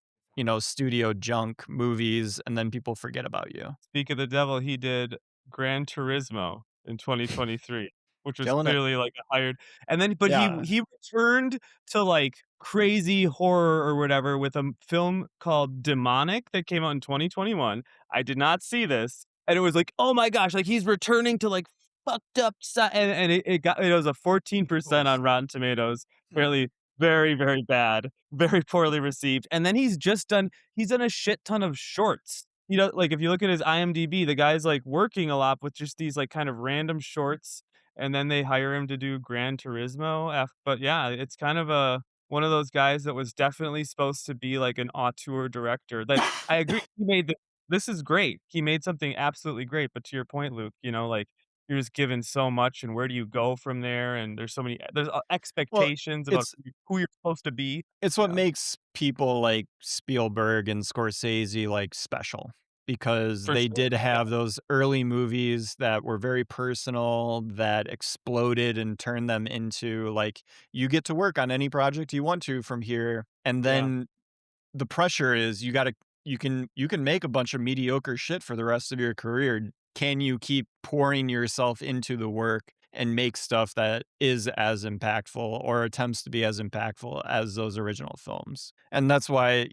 studio junk movies and then people forget about you. Speak of the devil, he did Gran Turismo in 2023, which was Killing it. clearly like a hired and then but he Yeah. he returned to like crazy horror or whatever with a film called Demonic that came out in 2021. I did not see this. And it was like, oh my gosh, like he's returning to like fucked up and it was a 14% Oof. on Rotten Tomatoes. Apparently very, very bad, very poorly received. And then he's done a shit ton of shorts. Like if you look at his IMDb, the guy's like working a lot with just these like kind of random shorts, and then they hire him to do Gran Turismo. But yeah, it's kind of one of those guys that was definitely supposed to be like an auteur director. That I agree, this is great. He made something absolutely great. But to your point, Luke, like you're just given so much, and where do you go from there? And there's Well, expectations about it's who you're supposed to be. It's what Yeah, makes people like Spielberg and Scorsese, like, special, because for they sure. did Yeah, have those early movies that were very personal, that exploded and turned them into, like, you get to work on any project you want to from here, and yeah. then the pressure is you can make a bunch of mediocre shit for the rest of your career. Can you keep pouring yourself into the work and make stuff that is as impactful or attempts to be as impactful as those original films? And that's why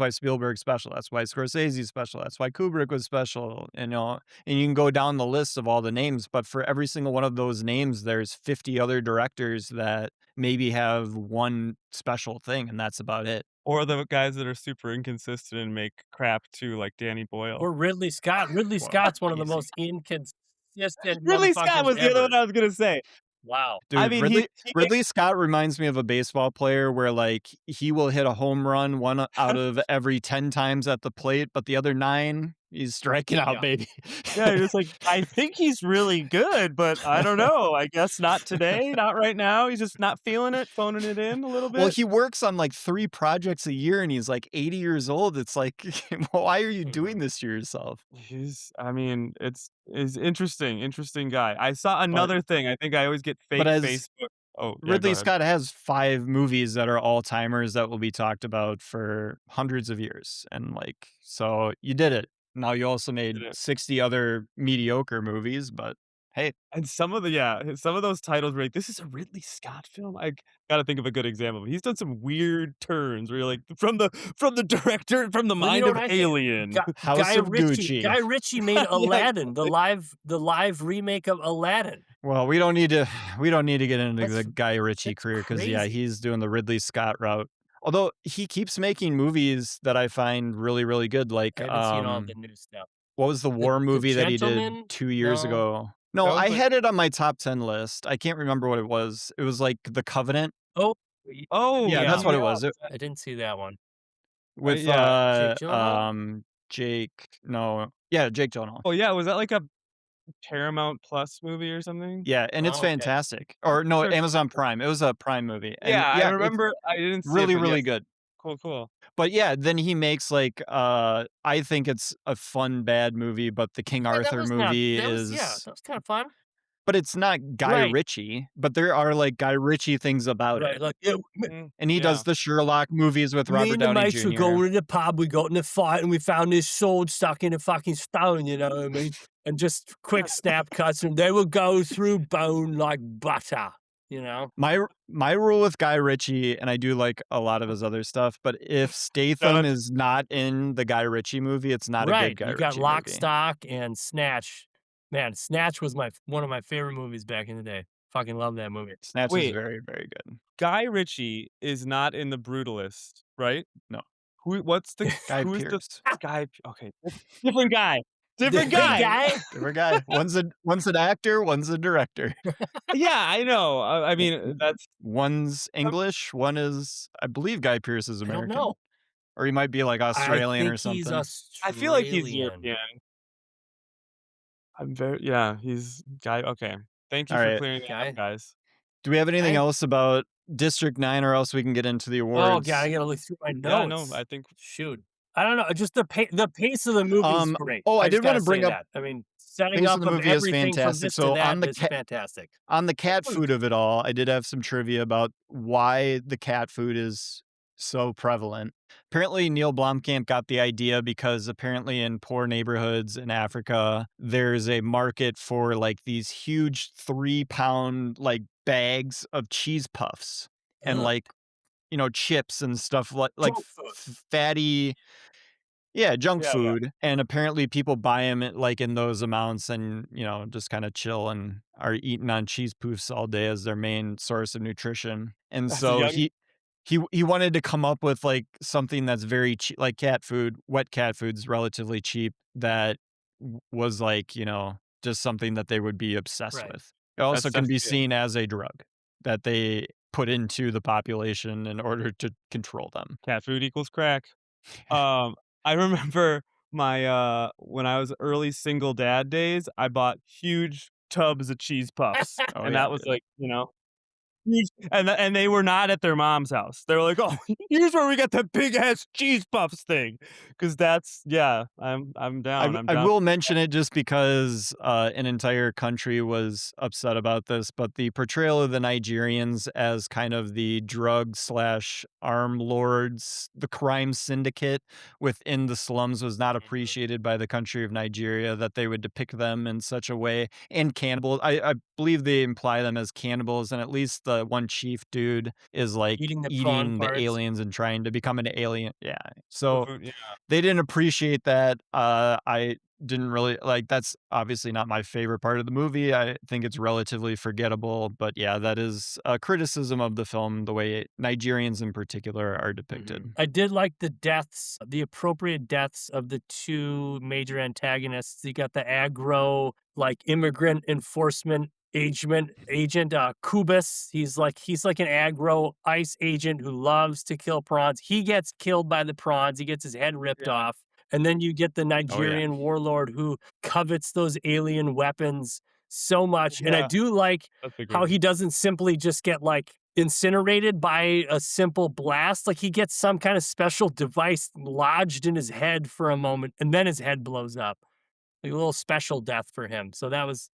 Spielberg's special. That's why Scorsese's special. That's why Kubrick was special. And you can go down the list of all the names, but for every single one of those names, there's 50 other directors that maybe have one special thing, and that's about it. Or the guys that are super inconsistent and make crap too, like Danny Boyle. Or Ridley Scott. Ridley Well, Scott's one of the easy. most inconsistent Ridley Scott motherfuckers was the other one ever. I was gonna say. Wow. I Dude, mean, he made Ridley Scott reminds me of a baseball player where, like, he will hit a home run 1 out of every 10 times at the plate, but the other 9, he's striking out, Yeah. baby. yeah, you're just like, "I think he's really good, but I don't know. I guess not today, not right now." He's just not feeling it, phoning it in a little Well, bit. he works on, like, 3 projects a year, and he's, like, 80 years old. It's like, why are you doing Mhm. this to yourself? I mean, it's interesting guy. I saw But another thing. I think I always get but fake as Facebook. Oh, yeah, go Ridley ahead. Scott has 5 movies that are all-timers that will be talked about for hundreds of years, and, like, so you did it. Now you also made Did it. 60 other mediocre movies, but hey, And some of those titles were like, "This is a Ridley Scott film?" I gotta think of a good example, but he's done some weird turns where you're like, from the director from the Well, you mind know of what I think? Alien. House of Gucci. Guy Ritchie made Yeah, Aladdin, the live remake of Aladdin. Well, we don't need to get into That's the Guy Ritchie that's career because yeah, crazy. he's doing the Ridley Scott route. Although he keeps making movies that I find really, really good, like, I haven't seen all the new stuff. what was the war The movie that he did Gentleman? 2 years No. ago? No, that was I like had it on my top 10 list. I can't remember what it was. It was like The Covenant. Oh, oh, Yeah, yeah. that's what it yeah, was. I didn't see that one. With, yeah. Jake Gyllenhaal? Jake no, yeah, Jake Gyllenhaal. Oh, yeah, was that like a Paramount Plus movie or something? Yeah, and it's Oh, okay. fantastic. I'm Or no, sure it's Amazon Prime. It was a Prime movie, and yeah, I yeah, it's remember I didn't see it, really, but really yes, good. cool. But yeah, then he makes like, I think it's a fun bad movie, but the King Yeah, that Arthur was not movie that was yeah, is that was kinda fun. but it's not Guy Right, Ritchie, but there are like Guy Ritchie things about right, it. like, yeah, Mm, And he does yeah. the Sherlock movies with me Robert and the Downey mates were Jr. going to the pub, we got in a fight, and we found this sword stuck in a fucking stone, you know what I mean? And just quick snap cuts, and they would go through bone like butter, you know? My rule with Guy Ritchie, and I do like a lot of his other stuff, but if Shout Statham out is not in the Guy Ritchie movie, it's not a good Right, Guy you got Ritchie Lock, movie. Stock, and Snatch. Man, Snatch was one of my favorite movies back in the day. Fucking love that movie. Snatch is wait, very, very good. Guy Ritchie is not in The Brutalist, right? No. What's the Guy who's the Pearce. guy? Okay, different guy. Different Different guy. guy. Different guy. One's an actor, one's a director. Yeah, I know. I mean, that's One's English, one is, I believe Guy Pearce is I don't American. know. Or he might be like I Australian or think he's something. I feel like he's Australian. European. He's guy. Okay. Thank you All for right. clearing that Guy. up, guys. Do we have anything Guy. else about District 9 or else we can get into the Oh god, awards? I gotta look through my Yeah, notes. no, I think Shoot. I don't know. Just the pace of the movie is great. Oh, I just did want gotta to bring say up that. I mean, setting pace of up the of movie is everything from fantastic. this to So that is fantastic. on the cat food of it all, I did have some trivia about why the cat food is so prevalent. Apparently, Neill Blomkamp got the idea because apparently in poor neighborhoods in Africa, there's a market for like these huge 3-pound like bags of cheese puffs and Ugh. like, chips and stuff like Junk food. fatty. Yeah, junk Yeah. food, and apparently people buy them like in those amounts and, just kinda chill and are eating on cheese poofs all day as their main source of nutrition, and As a so young he wanted to come up with, like, something that's very cheap, like cat food. Wet cat food's relatively cheap that was, like, just something that they would be obsessed Right. with. It also can be definitely seen as a drug that they put into the population in order to control them. cat food equals crack. I remember my when I was early single dad days, I bought huge tubs of cheese puffs, Oh, and yeah, that was dude. like, huge, and they were not at their mom's house. They were like, "Oh, here's where we got the big ass cheese puffs thing," because I'm down. I'm I down. will mention it just because an entire country was upset about this, but the portrayal of the Nigerians as kind of the drug slash arm lords, the crime syndicate within the slums was not appreciated by the country of Nigeria, that they would depict them in such a way. And cannibals, I believe they imply them as cannibals, and at least the one chief dude is like Eating the prawn eating the parts. aliens and trying to become an alien. Yeah. The So food, yeah. they didn't appreciate that. I didn't really like, that's obviously not my favorite part of the movie. I think it's relatively forgettable, but yeah, that is a criticism of the film, the way Nigerians in particular are depicted. I did like the deaths, the appropriate deaths of the two major antagonists. You got the aggro, like immigrant enforcement agent, Kubus. He's like an aggro ICE agent who loves to kill prawns. He gets killed by the prawns. He gets his head ripped off. And then you get the Nigerian warlord who covets those alien weapons so much. And I Yeah. do like That's a how good he doesn't simply just get like incinerated by a simple blast. Like he gets some kind of special device lodged in his head for a moment, and then his head blows up. Like a little special death for him. So that was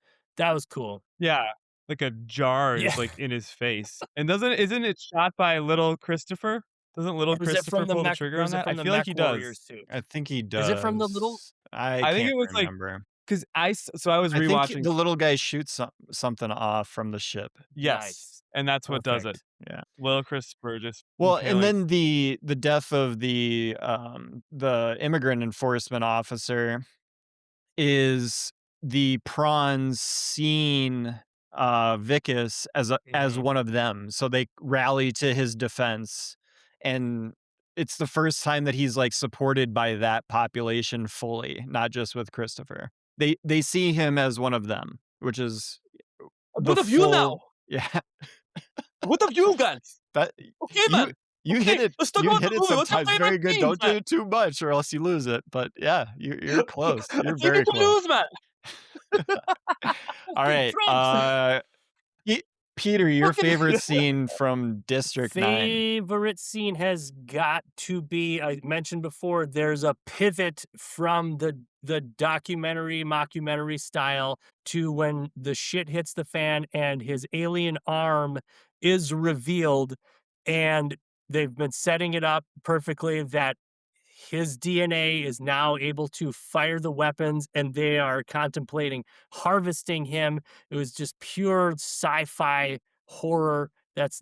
cool. Yeah, like a jar Yeah. is like in his face. And isn't it shot by little Christopher? Doesn't little Or is it Christopher from the pull the mech, trigger or on is it that? I from the feel like mech he warrior does. suit? I think he does. Is it from the little? I think can't it was like remember. because I was I think rewatching. the little guy shoots something off from the ship. Yes, Nice. and that's what does it. Perfect. Yeah. Little Christopher just Well, and impaling. then the death of the immigrant enforcement officer is the prawns seeing Vicus as one of them, so they rally to his defense, and it's the first time that he's like supported by that population fully, not just with Christopher. They see him as one of them, which is What have you now? Yeah. What have you got? That Okay, you man. you Okay, hit it let's talk you about hit the it movie. What's your sometimes favorite very good. scenes, Don't do man? it too much or else you lose it. But yeah, you're close. You're Keep very it to close. news, man. All right. Peter, your favorite scene from District 9. Favorite scene has got to be, I mentioned before, there's a pivot from the documentary, mockumentary style to when the shit hits the fan and his alien arm is revealed, and they've been setting it up perfectly that his DNA is now able to fire the weapons, and they are contemplating harvesting him. It was just pure sci-fi horror. That's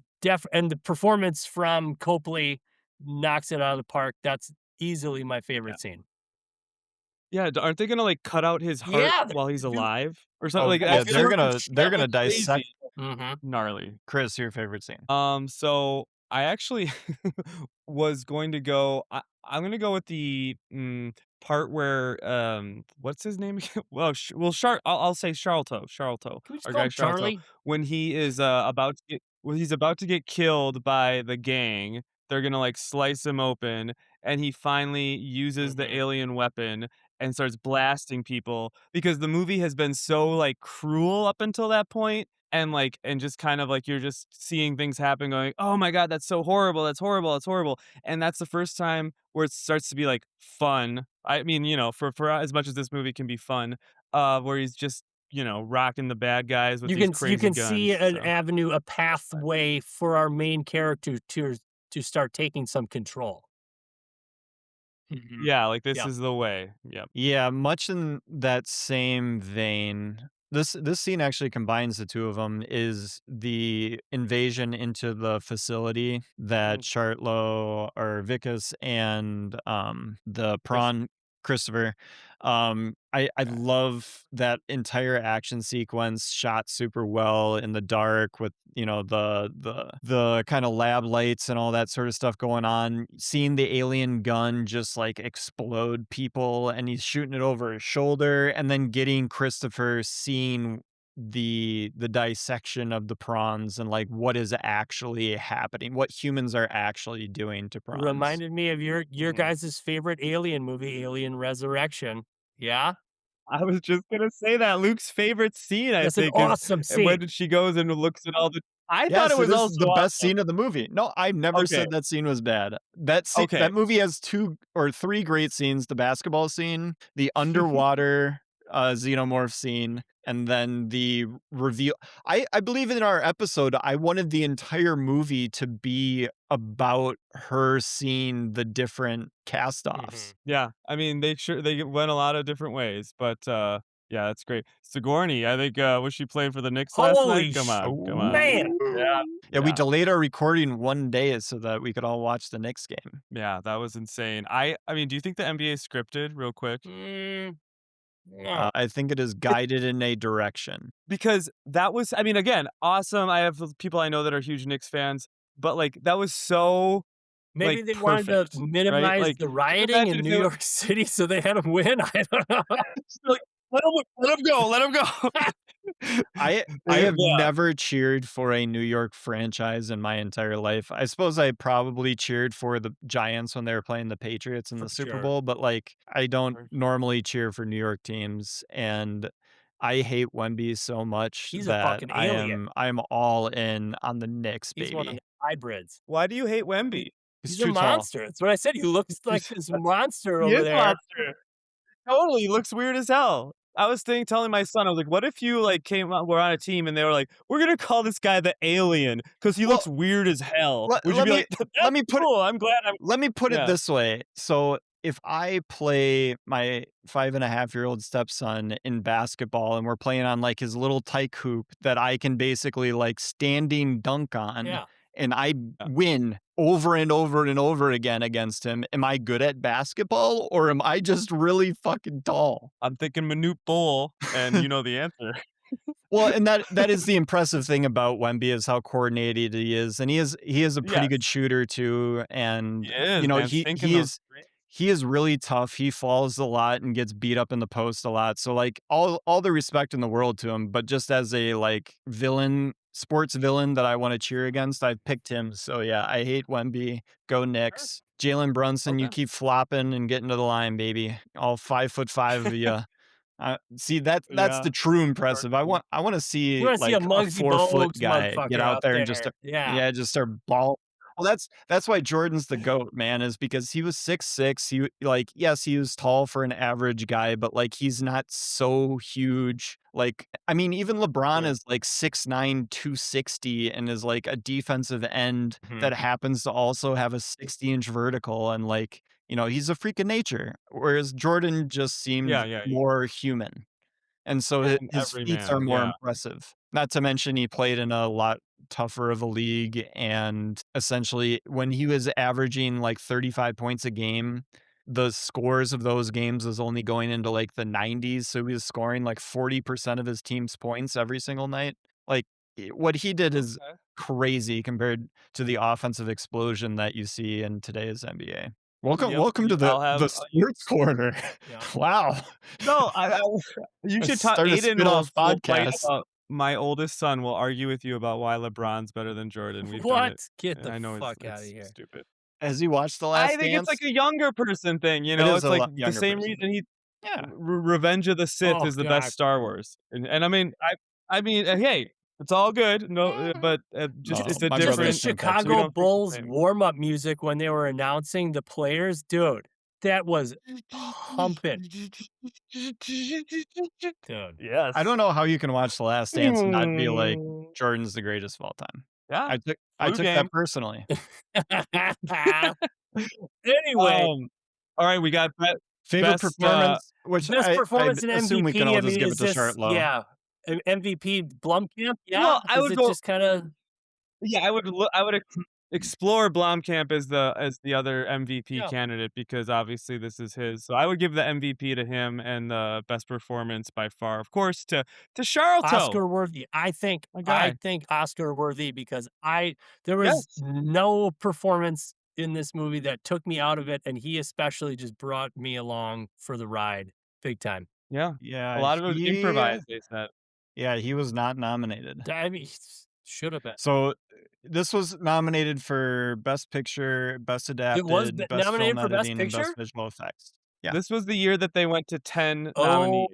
and the performance from Copley knocks it out of the park. That's easily my favorite scene. Yeah, aren't they gonna like cut out his heart Yeah, while he's dude. alive or something? Oh, Like yeah, I feel like they're gonna crazy. dissect. Gnarly. Chris, your favorite scene. So I actually was going to go. I'm gonna go with the part where what's his name again? I'll say Charlto, Can we just our call guy him Charlto, Charlie? when he is about to get when he's about to get killed by the gang. They're gonna like slice him open, and he finally uses the Mhm. alien weapon and starts blasting people because the movie has been so like cruel up until that point. And just kind of like you're just seeing things happen, going, "Oh my god, that's so horrible! That's horrible! That's horrible!" And that's the first time where it starts to be, like, fun. I mean, for as much as this movie can be fun, where he's just, rocking the bad guys with these You crazy can see guns, an so avenue, a pathway for our main character to start taking some control. Mhm. yeah, like, this Yep. is the way. Yep. Yeah, much in that same vein. This scene actually combines the two of them. Is the invasion into the facility that Mm, Chartlo or Vicus and the Chris prawn Christopher. I yeah. love that entire action sequence shot super well in the dark with the kind of lab lights and all that sort of stuff going on. Seeing the alien gun just like explode people and he's shooting it over his shoulder, and then getting Christopher seeing the dissection of the prawns and like what is actually happening, what humans are actually doing to prawns. Reminded me of your Mhm. guys' favorite Alien movie, Alien Resurrection. Yeah? I was just gonna say that Luke's favorite scene, I That's an think, is awesome when scene. she goes and looks at all the I thought it Yes, it was is also the best awesome. scene of the movie. No, I never Okay, said that scene was bad. okay. That movie has 2 or 3 great scenes, the basketball scene, the underwater, xenomorph scene, and then the reveal. I believe in our episode, I wanted the entire movie to be about her seeing the different cast-offs. Mhm. Yeah, I mean, they went a lot of different ways, but, yeah, that's great. Sigourney, I think, was she playing for the Knicks last night? Holy Come on, come on. man! Yeah, Oh. Yeah, we yeah, delayed our recording 1 day so that we could all watch the Knicks game. yeah, that was insane. I mean, do you think the NBA is scripted real quick? Mm, no. I think it is It guided in a direction. because that was I mean, again, awesome. I have people I know that are huge Knicks fans, but, like, that was so, Maybe like, they wanted to perfect, right? minimize Like, the can you rioting imagine in if New they were York City, so they had him win? I don't know. like, let him go." I have Yeah, never cheered for a New York franchise in my entire life. I suppose I probably cheered for the Giants when they were playing the Patriots in For the Super sure. Bowl, but, like, I don't for sure. normally cheer for New York teams, and I hate Wemby so much He's a that fucking alien. I'm all in on the Knicks, He's one of baby. the hybrids. Why do you hate Wemby? He's He's a too tall. monster. That's what I said. He looks like He's this that's monster he over is a there. monster. Totally, he looks weird as hell. I was telling my son, I was like, "What if you, like, were on a team and they were like, 'We're gonna call this guy the alien because he Well, looks weird as hell.'" let Would you let be me like, let "That's me put cool, I'm glad I'm" Let me put it Yeah. this way. So if I play my 5.5-year-old stepson in basketball and we're playing on like his little tyke hoop that I can basically like standing dunk on, Yeah. and I Yeah. win over and over and over again against him, am I good at basketball or am I just really fucking tall? I'm thinking Manute Bol, and you know the answer. Well, and that is the impressive thing about Wemby is how coordinated he is, and he is a pretty good Yes. shooter too, He and, is, man, sinking those 3 he is really tough, he falls a lot and gets beat up in the post a lot, so, like, all the respect in the world to him, but just as a, like, villain sports villain that I wanna cheer against, I picked him, so, yeah, I hate Wemby, go Sure. Knicks. Jalen Brunson, you Okay. keep flopping and getting to the line, baby. All 5'5" of ya. See, that's the Yeah. true Short impressive. king. I wanna We see, wanna see a like, a Muggsy 4-foot Bogues guy get motherfucker out out there and just there. Yeah. yeah, just start ball well, that's why Jordan's the GOAT, man, is because he was 6'6", like, yes, he was tall for an average guy, but, like, he's not so huge, like, I mean, even LeBron Sure. is, like, 6'9", 260 and is, like, a defensive end Mhm. that happens to also have a 60-inch vertical and, like, he's a freak of nature, whereas Jordan just Yeah, seemed yeah, yeah. more human. And so And his every feats are man, more yeah. impressive. Not to mention he played in a lot tougher of a league, and essentially when he was averaging like 35 points a game, the scores of those games was only going into like the 90s, so he was scoring like 40% of his team's points every single night. Like what he did is Okay. crazy compared to the offensive explosion that you see in today's NBA. Welcome to I'll have the sports corner. Yeah. Wow. no. You Let's should talk. start a Aiden spin-off will fight podcast. about. My oldest son will argue with you about why LeBron's better than Jordan. We've done What? it. Get And the I know fuck out of it's here. stupid. Has he watched The I Last think it's like Dance? a younger person thing, you It know. is It's a like the younger same person. reason Yeah. Revenge of the Sith Oh, is the God. best Star Wars, and I mean, hey, it's all good. No, but just No, it's a my Just the brothers different. think that We too. Chicago don't think the Bulls same. warm-up music when they were announcing the players, dude, that was pumping. Dude. Yes. I don't know how you can watch The Last Dance and not be like, Jordan's the greatest of all time. Yeah. I took Flu game. that personally. Anyway, All right, we got Favorite best, performance, which best I performance in assume we can MVP. all I just mean, give is it to this Charlotte. yeah, MVP Blomkamp? Yeah, Well, I is would it go. just kind of Yeah, I would explore Blomkamp as the other MVP Yeah. candidate because obviously this is his. So I would give the MVP to him and the best performance by far, of course, to Charlton. Oscar worthy? I think Oscar worthy because there was Yes. no performance in this movie that took me out of it, and he especially just brought me along for the ride, big time. Yeah, Yeah, a lot of it was improvised. They said. Yeah, he was not nominated. I mean, should have been. So this was nominated for Best Picture, Best Adapted, Best nominated Film for Best Editing, and Best Picture? Visual Effects. Yeah. This was the year that they went to 10 Oh, nominees.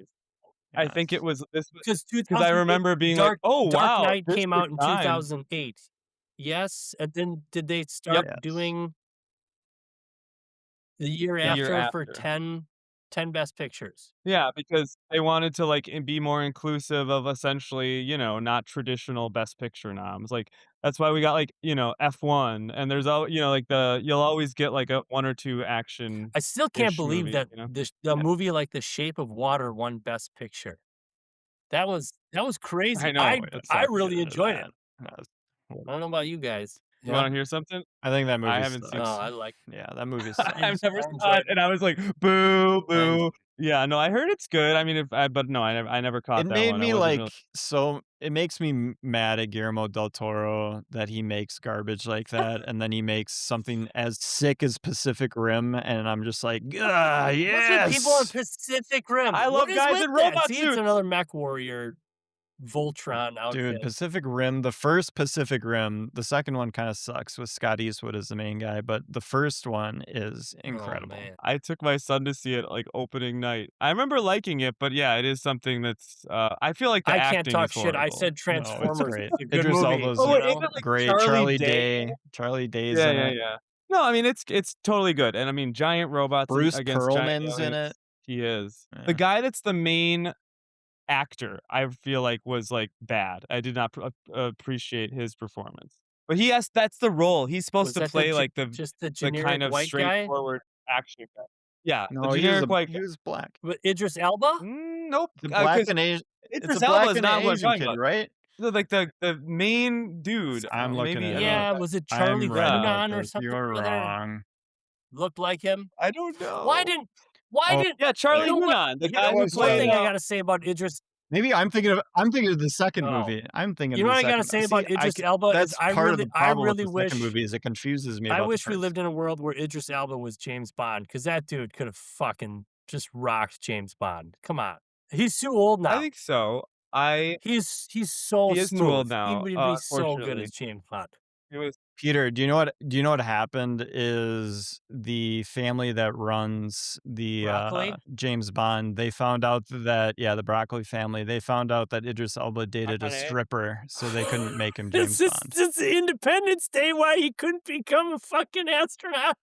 I Yes. think it was this because I remember being like, "Oh Dark wow, Knight this came took out in time." 2008. Yes, and then did they start Yes. doing the year The year after for after. 10 Best Pictures? Yeah, because they wanted to like be more inclusive of essentially, not traditional best picture noms. Like that's why we got like, F1 and there's all, like you'll always get like a one or two action. I still can't believe movie, that you the know? movie like The Shape of Water won Best Picture. That was crazy. I know. I really enjoyed it. Yes. I don't know about you guys. You want to hear something? I think that movie I haven't sucks. seen Oh, I like Yeah, that movie sucks. I've never I saw enjoyed it, and I was like, "Boo, boo." Yeah, no, I heard it's good. I mean, but no, I never caught It that made one. me I wasn't like really... so. It makes me mad at Guillermo del Toro that he makes garbage like that, and then he makes something as sick as Pacific Rim, and I'm just like, ah, yes. people on Pacific Rim. I What love is guys with in that? robot See, it's suits. another Mech Warrior Voltron outfit. Dude, Pacific Rim, the first Pacific Rim, the second one kind of sucks with Scott Eastwood as the main guy, but the first one is incredible. man. I took my son to see it like opening night. I remember liking it, but yeah, it is something that's. I feel like the I acting can't talk is shit. I horrible. said No, it's Transformers. great. It's a good Idris movie. Elba's Oh, you wait, know? isn't it like great. Charlie Day? Charlie Day's Yeah, in yeah, it. yeah. No, I mean it's totally good, and I mean giant robots Bruce against giant Perlman's in aliens. it. He is Yeah. the guy that's the main actor. I feel like was like bad. I did not appreciate his performance, but that's the role. He's supposed Was to that play like just the the generic kind of white guy? straightforward action guy. Yeah, No, the generic white he guy. was black. With Idris Elba? Nope. The black 'Cause and Asian. It's Idris a Elba black is and not who I'm Asian talking kid, about. right? No, like the main dude. I'm looking maybe, at Yeah, was it Charlie I'm right about Hunnam or this. something? You're or other? wrong. Looked like him. I don't know. Why didn't? Yeah, Charlie You know what? Hunnam, the You guy know who what's one played. thing I gotta say about Idris? Maybe I'm thinking of the second Oh. movie. I'm thinking You of know the what I gotta second. say about See, Idris Elba? That's Is I part of really, the problem I really with the wish. second movie is it confuses me. I about wish the we first. lived in a world where Idris Elba was James Bond, because that dude could have fucking just rocked James Bond. Come on, he's too old now. I think so. He's so He is too smooth. old now, He would be so good unfortunately. as James Bond. It was Peter, do you know what happened is the family that runs the Broccoli? James Bond, they found out that the Broccoli family, they found out that Idris Elba dated a Broccoli. stripper, so they couldn't make him James It's Bond. just Independence Day why he couldn't become a fucking astronaut.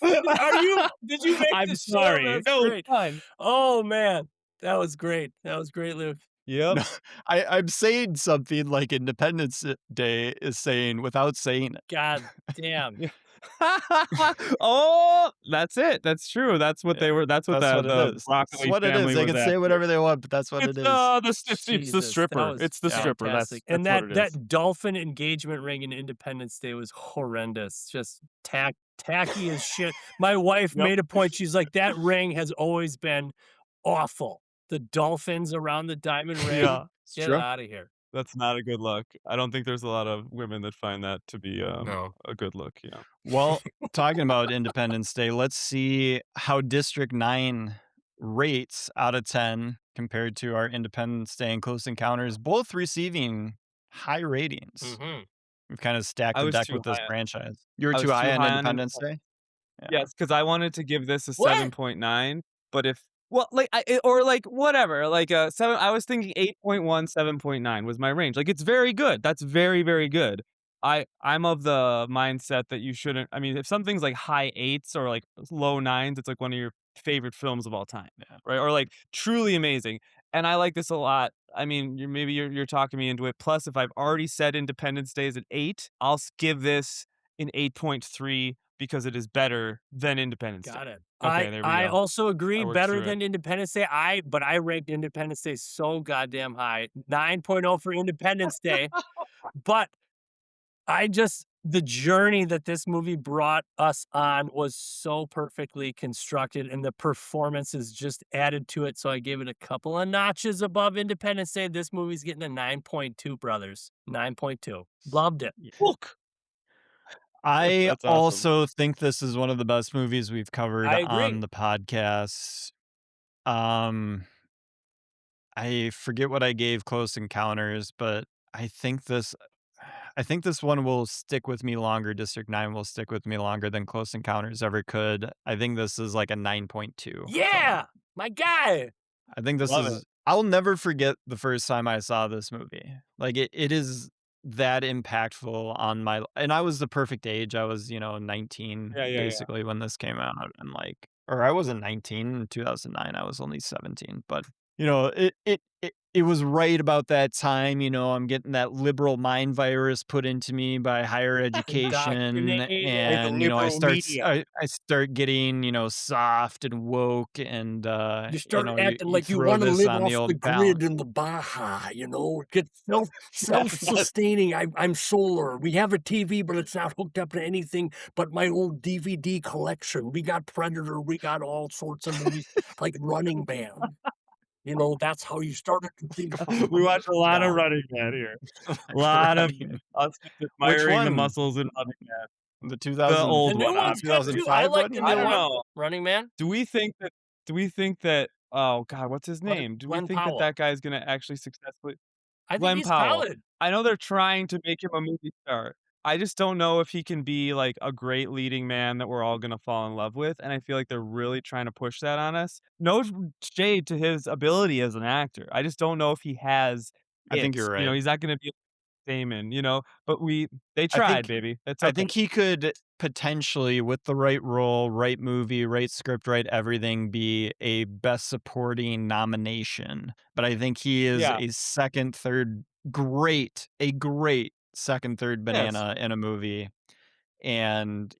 Did you make I'm this sorry. show? That's No, great. it's fine. Oh man, that was great. That was great, Luke. Yep. No, I'm saying something like Independence Day is saying without saying it. God damn. Oh, that's it. That's true. That's what they were. That's what That's what the it is. Broccoli That's what it family is. They was can say after. whatever they want, but that's what It's it is. it's the Jesus, that stripper. was It's the stripper. That's fantastic. And what it is. that dolphin engagement ring in Independence Day was horrendous. Just tacky as shit. My wife Yep. made a point. She's like, that ring has always been awful. The dolphins around the diamond ring. Yeah, it's Get true. out of here. That's not a good look. I don't think there's a lot of women that find that to be No. a good look. You know. Well, talking about Independence Day, let's see how District 9 rates out of 10 compared to our Independence Day and Close Encounters, both receiving high ratings. Hmm. We've kind of stacked I the was deck too with this high. franchise. You were I too was high too on high on Independence Day? Yeah. Yes, because I wanted to give this a What? 7.9, but if well, like or like whatever, like a 7 I was thinking 8.1, 7.9 was my range. Like it's very good. That's very, very good. I'm of the mindset that you shouldn't I mean, if something's like high 8s or like low 9s, it's like one of your favorite films of all time, Yeah. right? Or like truly amazing. And I like this a lot. I mean, you're talking me into it. Plus, if I've already said Independence Day is at 8, give this an 8.3 because it is better than Independence Day. Got it. Okay, there we I go. also agree, I worked better through it. than Independence Day. But I ranked Independence Day so goddamn high. 9.0 for Independence Day. But the journey that this movie brought us on was so perfectly constructed, and the performances just added to it. So I gave it a couple of notches above Independence Day. This movie's getting a 9.2, brothers. 9.2. Loved it. Look, I that's awesome. also think this is one of the best movies we've covered I agree. on the podcast. I forget what I gave Close Encounters, but I think this I think this one will stick with me longer. District 9 will stick with me longer than Close Encounters ever could. I think this is like a 9.2 for me. Yeah, my guy. I think this Love is it. I'll never forget the first time I saw this movie. Like it is that impactful on my and I was the perfect age. I was, 19 Yeah. basically when this came out and like or I wasn't 19 in 2009. I was only 17, but it was right about that time, I'm getting that liberal mind virus put into me by higher education Indoctrinated. By the and liberal media. I start getting, soft and woke and You start acting you like you throw want to this live on the off the old grid in the Baja, get self-sustaining. I'm solar. We have a TV, but it's not hooked up to anything but my old DVD collection. We got Predator. We got all sorts of movies like Running Man. That's how you started to think about We watch a lot of yeah. Running Man here. A lot of us just Which admiring the one? muscles in Running Man. The The 2000 old The one, new one's good too. 2005 I like the Running I new don't Man? one. know. Running Man. Do we think that oh god, what's his name? Do we Glenn think that Powell. that guy's gonna actually successfully I think Glenn he's Powell. solid. I know they're trying to make him a movie star. I just don't know if he can be like a great leading man that we're all gonna fall in love with, and I feel like they're really trying to push that on us. No shade to his ability as an actor. I just don't know if he has I think it. you're right. He's not gonna be Damon, but they I tried, think baby. It's I okay. think he could potentially, with the right role, right movie, right script, right everything, be a best supporting nomination. But I think he is Yeah. a second, third, a great second, third Yes. banana in a movie. And,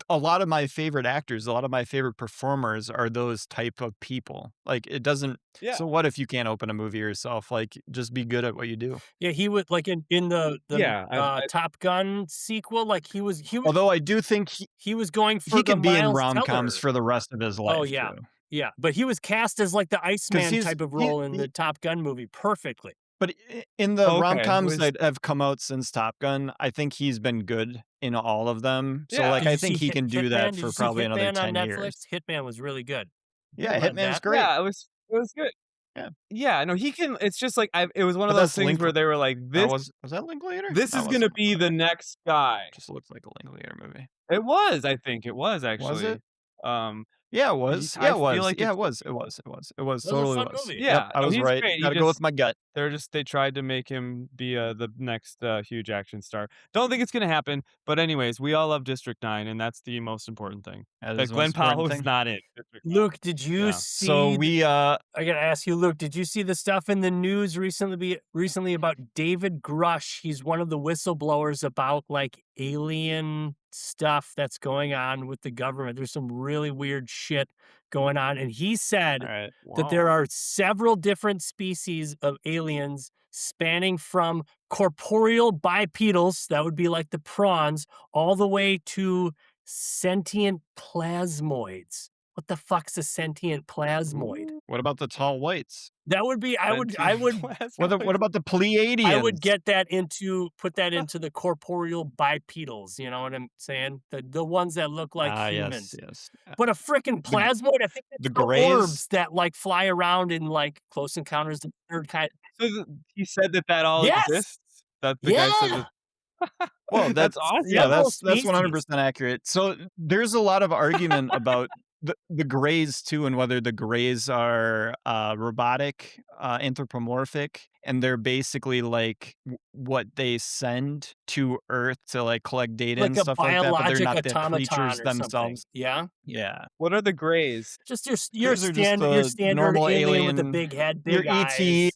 a lot of my favorite actors, a lot of my favorite performers are those type of people. Like, it doesn't, Yeah. so what if you can't open a movie yourself? Like, just be good at what you do. Yeah, he was like in the Yeah. Top Gun sequel. Like he was Although I do think he was going for he the can be in Miles rom-coms Teller. for the rest of his life Oh yeah, too. yeah. But he was cast as like the 'Cause Iceman type of role in the Top Gun movie perfectly. but in the Okay. rom-coms that have come out since Top Gun, I think he's been good in all of them. So, Yeah. like, Did I you think see he can do Hitman? that Did for you see probably another Hitman on 10 years. Netflix? Hitman was really good. Yeah, Read Hitman's that. great. Yeah, it was good. Yeah. Yeah, no, he can it's just like it was one But of those that's things where they were like, was that Linklater? this That is gonna wasn't be the Linklater. next guy. Just looks like a Linklater movie. It was, I think it was Was it? actually. Um, Yeah, it was. Yeah, I it feel was. like Yeah, it's it was. It was. It was. It was. That was a Totally fun was. movie. Yep, yeah, I no, was he's right. great. Gotta go with my gut. They tried to make him be the next huge action star. Don't think it's gonna happen, but anyways, we all love District 9, and that's the most important thing. That That is the Glenn most important Powell is thing. not in District 9. Luke, did you Yeah. So see? we I gotta ask you, Luke. Did you see the stuff in the news recently about David Grush? He's one of the whistleblowers about like alien stuff that's going on with the government. There's some really weird shit going on, and he said all right. that there Wow. are several different species of aliens spanning from corporeal bipedals, that would be like the prawns, all the way to sentient plasmoids. What the fuck's a sentient plasmoid? What about the tall whites? That would be I would What about the Pleiadians? I would put that into the corporeal bipedals, you know what I'm saying? The ones that look like humans. Yes. But a frickin' The plasmoid, I think the that's the grays? orbs that, like, fly around in, like, Close Encounters of the Third Kind. So he said that all Yes! exists? That the guy said Yeah! that Well, that's that's awesome. that's Several 100% accurate. So there's a lot of argument about the grays too, and whether the grays are robotic, anthropomorphic, and they're basically like what they send to Earth to like collect data Like and a stuff like that, but they're biologic not the automaton creatures or something, themselves. yeah? Yeah, What are the grays? Just your grays are just your the standard normal alien with a alien, big head, your big ET. eyes.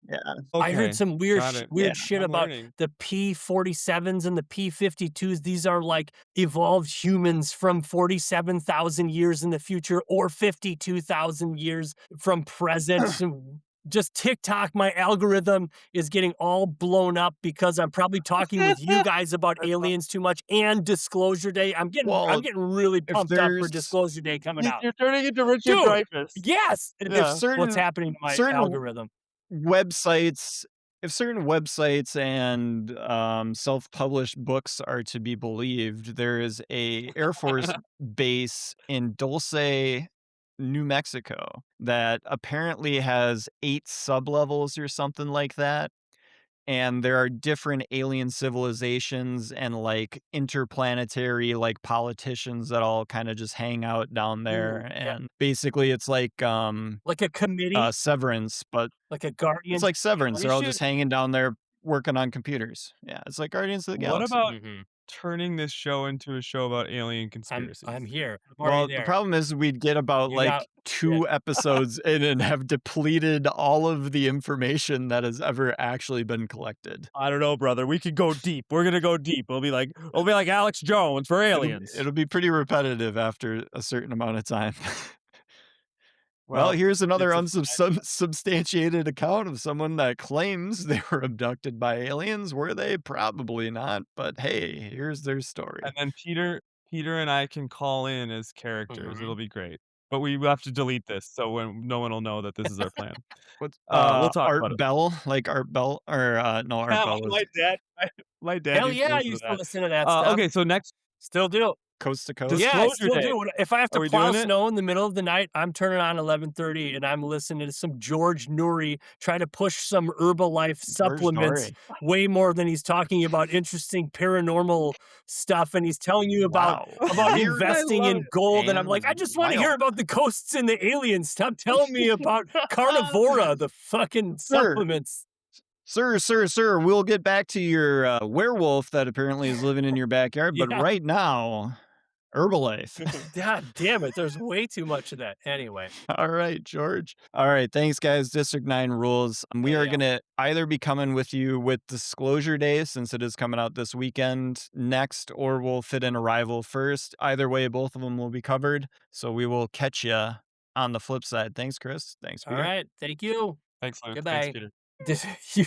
Yeah, I heard Okay, some weird got it. yeah. shit I'm about learning. the P-47s and the P-52s. These are, like, evolved humans from 47,000 years in the future or 52,000 years from present. So just TikTok, my algorithm is getting all blown up because I'm probably talking with you guys about aliens too much and Disclosure Day. I'm getting Well, really if pumped up for there's Disclosure Day coming out. You're turning into Richard Dude, Dreyfuss. yes! if Yeah. What's happening to my certain algorithm? websites if certain websites and self-published books are to be believed, there is a Air Force base in Dulce, New Mexico that apparently has 8 sublevels or something like that. And there are different alien civilizations and like interplanetary like politicians that all kind of just hang out down there. Yeah. And basically it's like Like a committee? Severance, but Like a Guardian? it's like Severance. We They're all should just hanging down there working on computers. Yeah, it's like Guardians of the What Galaxy. about Mhm. turning this show into a show about alien I'm conspiracies? here. I'm Well, already the there. problem is we'd get about You like got 2 episodes in and have depleted all of the information that has ever actually been collected. I don't know, brother. We could go deep. We're gonna go deep. We'll be like Alex Jones for aliens. It'll be pretty repetitive after a certain amount of time. Well, here's another it's a unsubstantiated account of someone that claims they were abducted by aliens. Were they? Probably not. But hey, here's their story. And then Peter and I can call in as characters. Mhm. It'll be great. But we have to delete this so no one will know that this is our plan. What's We'll talk Art about it. Bell? Like Art Bell or no, Art Bell was My dad Hell used to yeah, I listen to used to that. listen to that stuff. Okay, so next Still do. Coast to Coast. Yeah, I Disclosure still Day. do. If I have Are to we plow doing it? snow in the middle of the night, I'm turning on 11:30 and I'm listening to some George Noory try to push some Herbalife supplements Noory. way more than he's talking about interesting paranormal stuff. And he's telling you about Weird. investing I in love it. gold. And I'm like, I And just want to hear wild. about the ghosts and the aliens. Stop telling me about Carnivora, the fucking supplements. Sir, we'll get back to your werewolf that apparently is living in your backyard, but Yeah. right now, Herbalife. God damn it. There's way too much of that. Anyway. All right, George. All right, thanks, guys. District 9 rules. We Yeah, are yeah. going to either be coming with you with Disclosure Day, since it is coming out this weekend next, or we'll fit in Arrival first. Either way, both of them will be covered. So we will catch you on the flip side. Thanks, Chris. Thanks, Peter. All right. Thank you. Thanks, Luke. Goodbye. Thanks, Peter. You